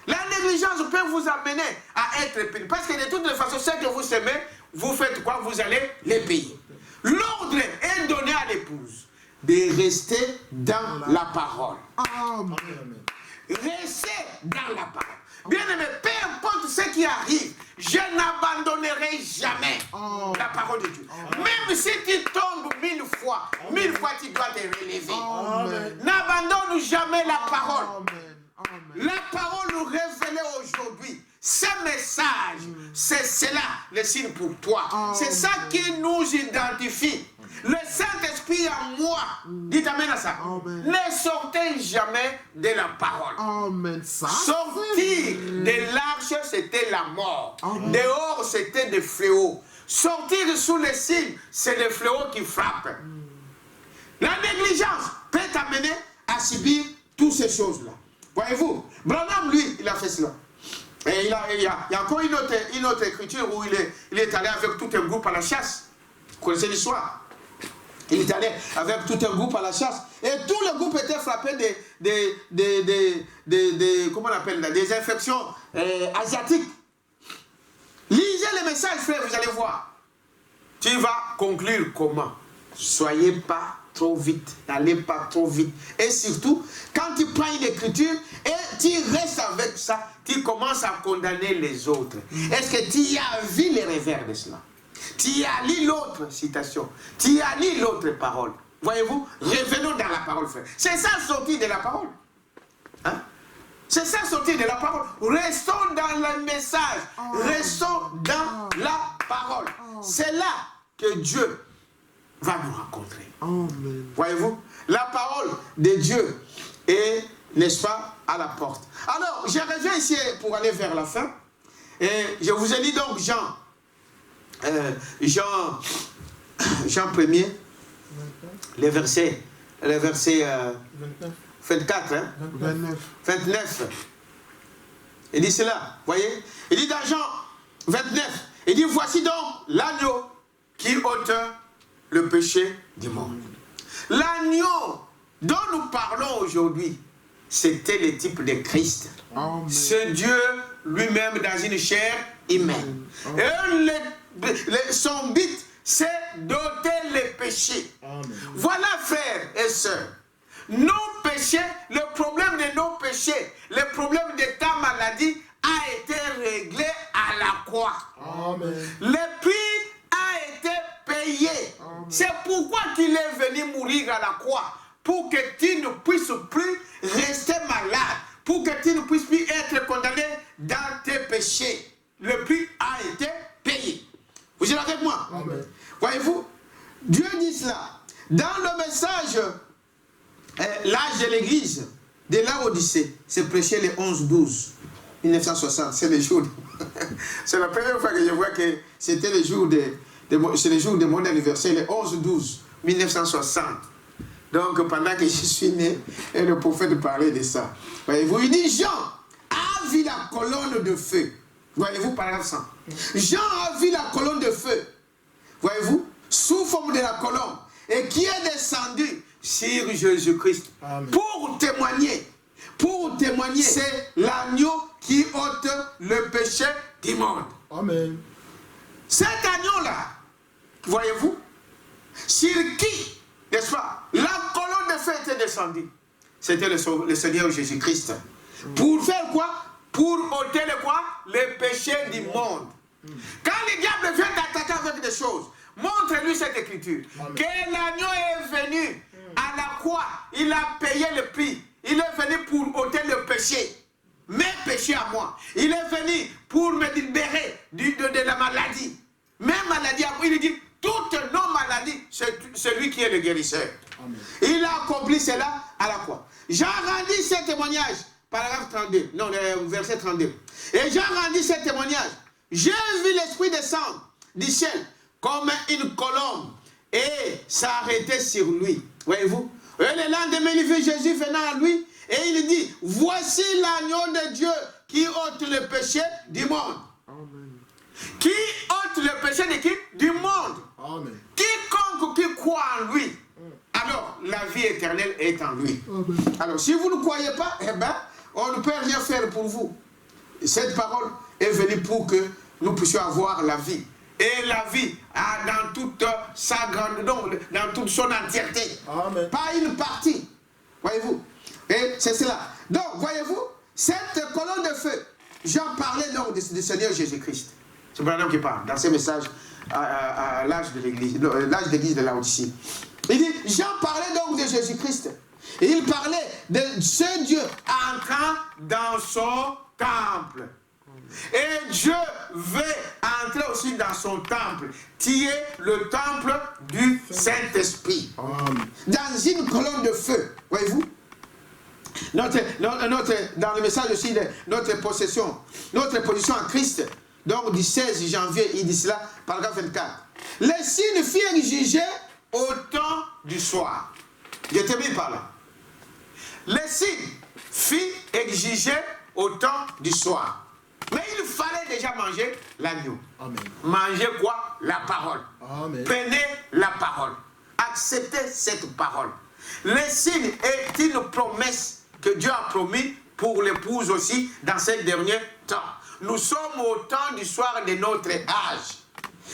La négligence peut vous amener à être puni. Parce que de toutes les façons, ce que vous semez, vous faites quoi? Vous allez les payer. L'ordre est donné à l'épouse de rester dans la parole. Amen. Restez dans la parole. Bien aimé, peu importe ce qui arrive, je n'abandonnerai jamais la parole de Dieu. Même si tu tombes 1000 fois, 1000 fois tu dois te relever. N'abandonne jamais la parole. La parole nous révélée aujourd'hui. Ce message, c'est cela le signe pour toi. C'est ça qui nous identifie. Le Saint-Esprit en moi, dites amen à ça. Ne sortez jamais de la parole. Sortir de l'arche, c'était la mort. Dehors, c'était des fléaux. Sortir sous les signes, c'est des fléaux qui frappent. La négligence peut t'amener à subir toutes ces choses-là. Voyez-vous, Branham, lui, il a fait cela. Et il y a encore une autre écriture où il est allé avec tout un groupe à la chasse. Vous connaissez l'histoire? Il est allé avec tout un groupe à la chasse. Et tout le groupe était frappé comment on appelle, des infections asiatiques. Lisez les messages, frère, vous allez voir. Tu vas conclure comment? Soyez pas trop vite, n'allez pas trop vite. Et surtout, quand tu prends une écriture et tu restes avec ça, tu commences à condamner les autres. Est-ce que tu as vu les revers de cela? Tu as lu l'autre citation, tu as lu l'autre parole. Voyez-vous, revenons dans la parole, frère. C'est ça sortir de la parole. Hein? C'est ça sortir de la parole. Restons dans le message. Restons dans la parole. C'est là que Dieu va nous rencontrer. Voyez-vous, la parole de Dieu est, n'est-ce pas, à la porte. Alors, je reviens ici pour aller vers la fin. Et je vous ai dit donc Jean 1er, le verset 24, hein? 29. Il dit cela, voyez. Il dit dans Jean 29, il dit voici donc l'agneau qui ôte le péché du monde. L'agneau dont nous parlons aujourd'hui, c'était le type de Christ. C'est Dieu lui-même dans une chair humaine. Et son but, c'est d'ôter les péchés. Voilà, frères et sœurs. Nos péchés, le problème de nos péchés, le problème de ta maladie a été réglé à la croix. Le prix a été payé. C'est pourquoi il est venu mourir à la croix. Pour que tu ne puisses plus rester malade. Pour que tu ne puisses plus être condamné dans tes péchés. Le prix a été payé. Vous êtes avec moi? Voyez-vous, Dieu dit cela. Dans le message, l'âge de l'église de Laodicée, c'est prêché le 11-12 1960. C'est le jour. C'est la première fois que je vois que c'était le jour c'est le jour de mon anniversaire, le 11-12 1960. Donc pendant que je suis né, et le prophète parlait de ça. Voyez-vous, il dit Jean a vu la colonne de feu. Voyez-vous, paragraphe 100. Jean a vu la colonne de feu. Voyez-vous, sous forme de la colonne. Et qui est descendu sur Jésus-Christ. Pour témoigner. Pour témoigner. C'est l'agneau qui ôte le péché du monde. Amen. Cet agneau-là, voyez-vous, sur qui, n'est-ce pas, la colonne de feu était descendue. C'était le Seigneur Jésus-Christ. Pour faire quoi? Pour ôter le quoi? Les péchés du monde. Quand le diable vient t'attaquer avec des choses, montre-lui cette écriture. Que l'agneau est venu à la croix, il a payé le prix. Il est venu pour ôter le péché. Mes péchés à moi. Il est venu pour me libérer de la maladie. Mes maladies à moi. Il dit, toutes nos maladies, c'est lui qui est le guérisseur. Amen. Il a accompli cela à la croix. Jean rendit ce témoignage. Paragraphe 32. Non, verset 32. Et Jean rendit ce témoignage. J'ai vu l'Esprit descendre du ciel comme une colombe et s'arrêter sur lui. Voyez-vous? Et le lendemain, il vit Jésus venant à lui et il dit, voici l'agneau de Dieu qui ôte le péché du monde. Amen. Qui ôte le péché de qui? Du monde. Amen. Quiconque qui croit en lui, alors la vie éternelle est en lui. Amen. Alors si vous ne croyez pas, eh bien, on ne peut rien faire pour vous. Cette parole est venue pour que nous puissions avoir la vie. Et la vie dans toute sa grande, dans toute son entièreté. Amen. Pas une partie. Voyez-vous? Et c'est cela. Donc, voyez-vous, cette colonne de feu, Jean parlait donc du Seigneur Jésus-Christ. C'est Branham qui parle dans ses messages à l'âge de l'église, l'âge de l'église de Laodicée. Il dit, Jean parlait donc de Jésus-Christ. Et il parlait de ce Dieu entrant dans son temple. Et Dieu veut entrer aussi dans son temple, qui est le temple du Saint-Esprit. Dans une colonne de feu, voyez-vous? Dans le message aussi de notre possession, notre position en Christ, donc du 16 janvier, il dit cela, paragraphe 24. Les signes furent exigés au temps du soir. Je termine par là. Les signes furent exigés au temps du soir. Mais il fallait déjà manger l'agneau. Manger quoi? La parole. Amen. Prenez la parole. accepter cette parole. Le signe est une promesse que Dieu a promis pour l'épouse aussi dans ces derniers temps. Nous sommes au temps du soir de notre âge.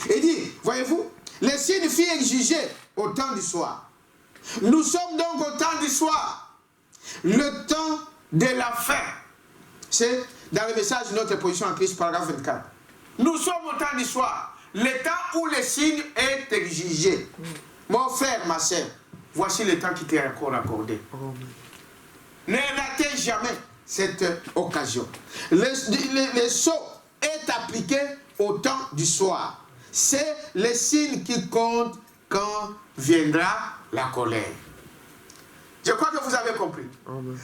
Il dit, voyez-vous, les signes furent exigés au temps du soir. Nous sommes donc au temps du soir. Le temps de la fin. C'est dans le message de notre position en Christ, paragraphe 24. Nous sommes au temps du soir. Le temps où le signe est exigé. Mon frère, ma soeur, voici le temps qui t'est encore accordé. Ne ratez jamais cette occasion. Le sceau est appliqué au temps du soir. C'est le signe qui compte quand viendra la colère. Je crois que vous avez compris.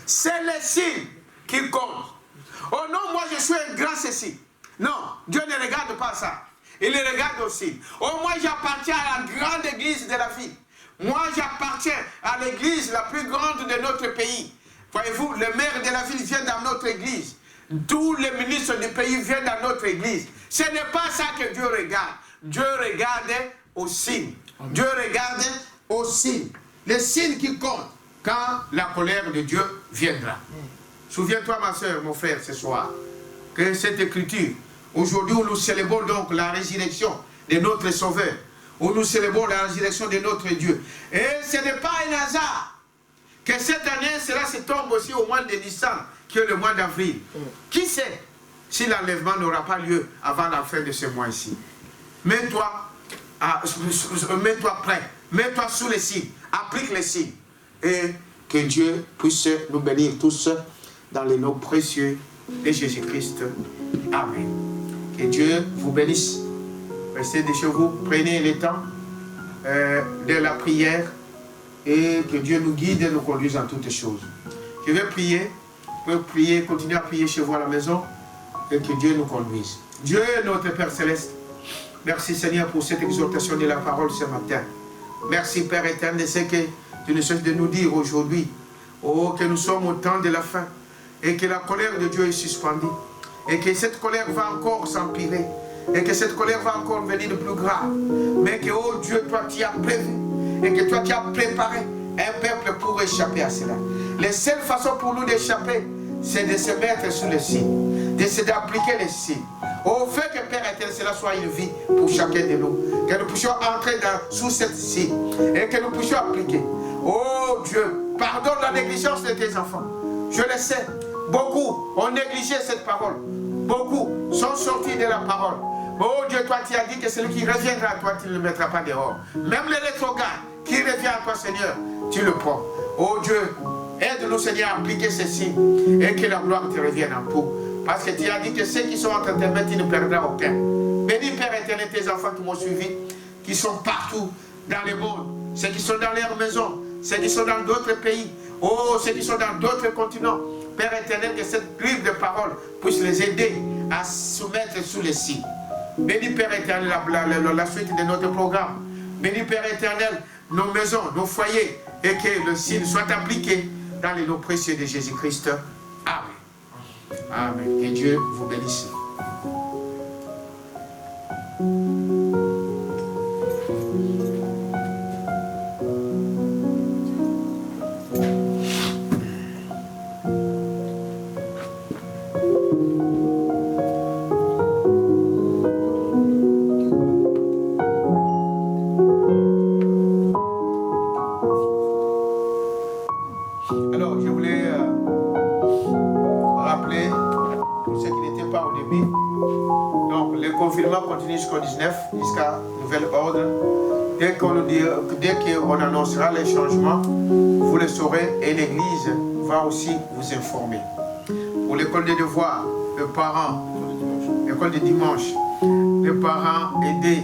C'est le signe qui compte. Oh non, moi je suis un grand ceci. Non, Dieu ne regarde pas ça. Il le regarde aussi. Oh, moi j'appartiens à la grande église de la ville. Moi j'appartiens à l'église la plus grande de notre pays. Voyez-vous, le maire de la ville vient dans notre église. Tous les ministres du pays viennent dans notre église. Ce n'est pas ça que Dieu regarde. Dieu regarde au signe. Dieu regarde au signe. Le signe qui compte quand la colère de Dieu viendra. Souviens-toi, ma soeur, mon frère, ce soir, que cette écriture, aujourd'hui où nous célébrons donc la résurrection de notre Sauveur, où nous célébrons la résurrection de notre Dieu. Et ce n'est pas un hasard que cette année, cela se tombe aussi au mois de décembre, qui est le mois d'avril. Qui sait si l'enlèvement n'aura pas lieu avant la fin de ce mois-ci? Mets-toi prêt, mets-toi sous les signes, applique les signes. Et que Dieu puisse nous bénir tous dans les noms précieux de Jésus-Christ. Amen. Que Dieu vous bénisse. Restez de chez vous, prenez le temps de la prière et que Dieu nous guide et nous conduise en toutes choses. Je vais prier, vous pouvez prier, continuer à prier chez vous à la maison et que Dieu nous conduise. Dieu, notre Père Céleste, merci Seigneur pour cette exhortation de la parole ce matin. Merci Père éternel de ce que tu ne cesses de nous dire aujourd'hui. Oh, que nous sommes au temps de la fin et que la colère de Dieu est suspendue et que cette colère va encore s'empirer et que cette colère va encore venir de plus grave. Mais que, oh Dieu, toi tu as prévu et que toi tu as préparé un peuple pour échapper à cela. La seule façon pour nous d'échapper, c'est de se mettre sous le signe, d'appliquer les signes. Au fait que Père éternel, cela soit une vie pour chacun de nous. Que nous puissions entrer sous cette signe et que nous puissions appliquer. Oh Dieu, pardonne la négligence de tes enfants. Je le sais, beaucoup ont négligé cette parole. Beaucoup sont sortis de la parole. Oh Dieu, toi tu as dit que celui qui reviendra à toi, tu ne le mettras pas dehors. Même le rétrograde qui revient à toi, Seigneur, tu le prends. Oh Dieu, aide-nous, Seigneur, à appliquer ces signes et que la gloire te revienne en tout. Parce que tu as dit que ceux qui sont entre tes mains, tu ne perdras aucun. Bénis, Père éternel, tes enfants qui m'ont suivi, qui sont partout dans le monde, ceux qui sont dans leur maison, ceux qui sont dans d'autres pays, oh, ceux qui sont dans d'autres continents. Père éternel, que cette livre de parole puisse les aider à se mettre sous les signes. Bénis, Père éternel, la suite de notre programme. Bénis, Père éternel, nos maisons, nos foyers, et que le signe soit appliqué dans les noms précieux de Jésus-Christ. Amen. Amen. Que Dieu vous bénisse. Continue jusqu'au 19, jusqu'à nouvel ordre. Dès qu'on annoncera les changements, vous le saurez et l'Église va aussi vous informer. Pour l'école des devoirs, les parents, l'école de dimanche, les parents aider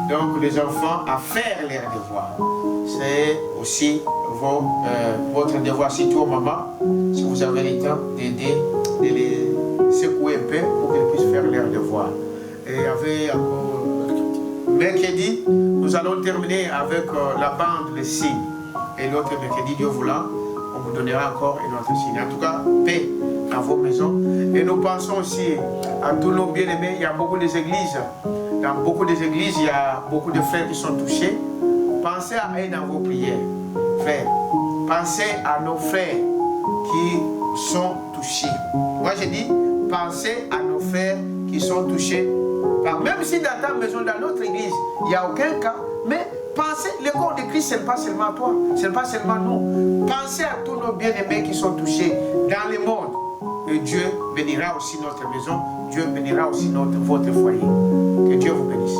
donc les enfants à faire leurs devoirs. C'est aussi votre devoir, surtout aux mamans, si vous avez le temps d'aider, de les secouer un peu pour qu'ils puissent faire leurs devoirs. Et avec encore mercredi, nous allons terminer avec la bande, les signes. Et l'autre mercredi, Dieu voulant, on vous donnera encore un autre signe. En tout cas, paix dans vos maisons. Et nous pensons aussi à tous nos bien-aimés. Il y a beaucoup d'églises. Dans beaucoup d'églises, il y a beaucoup de frères qui sont touchés. Pensez à eux dans vos prières, frères. Pensez à nos frères qui sont touchés. Moi, je dis, pensez à nos frères qui sont touchés. Même si dans ta maison, dans notre église, il n'y a aucun cas, mais pensez, le corps de Christ, ce n'est pas seulement toi, ce n'est pas seulement nous. Pensez à tous nos bien-aimés qui sont touchés dans le monde. Et Dieu bénira aussi notre maison, Dieu bénira aussi votre foyer. Que Dieu vous bénisse.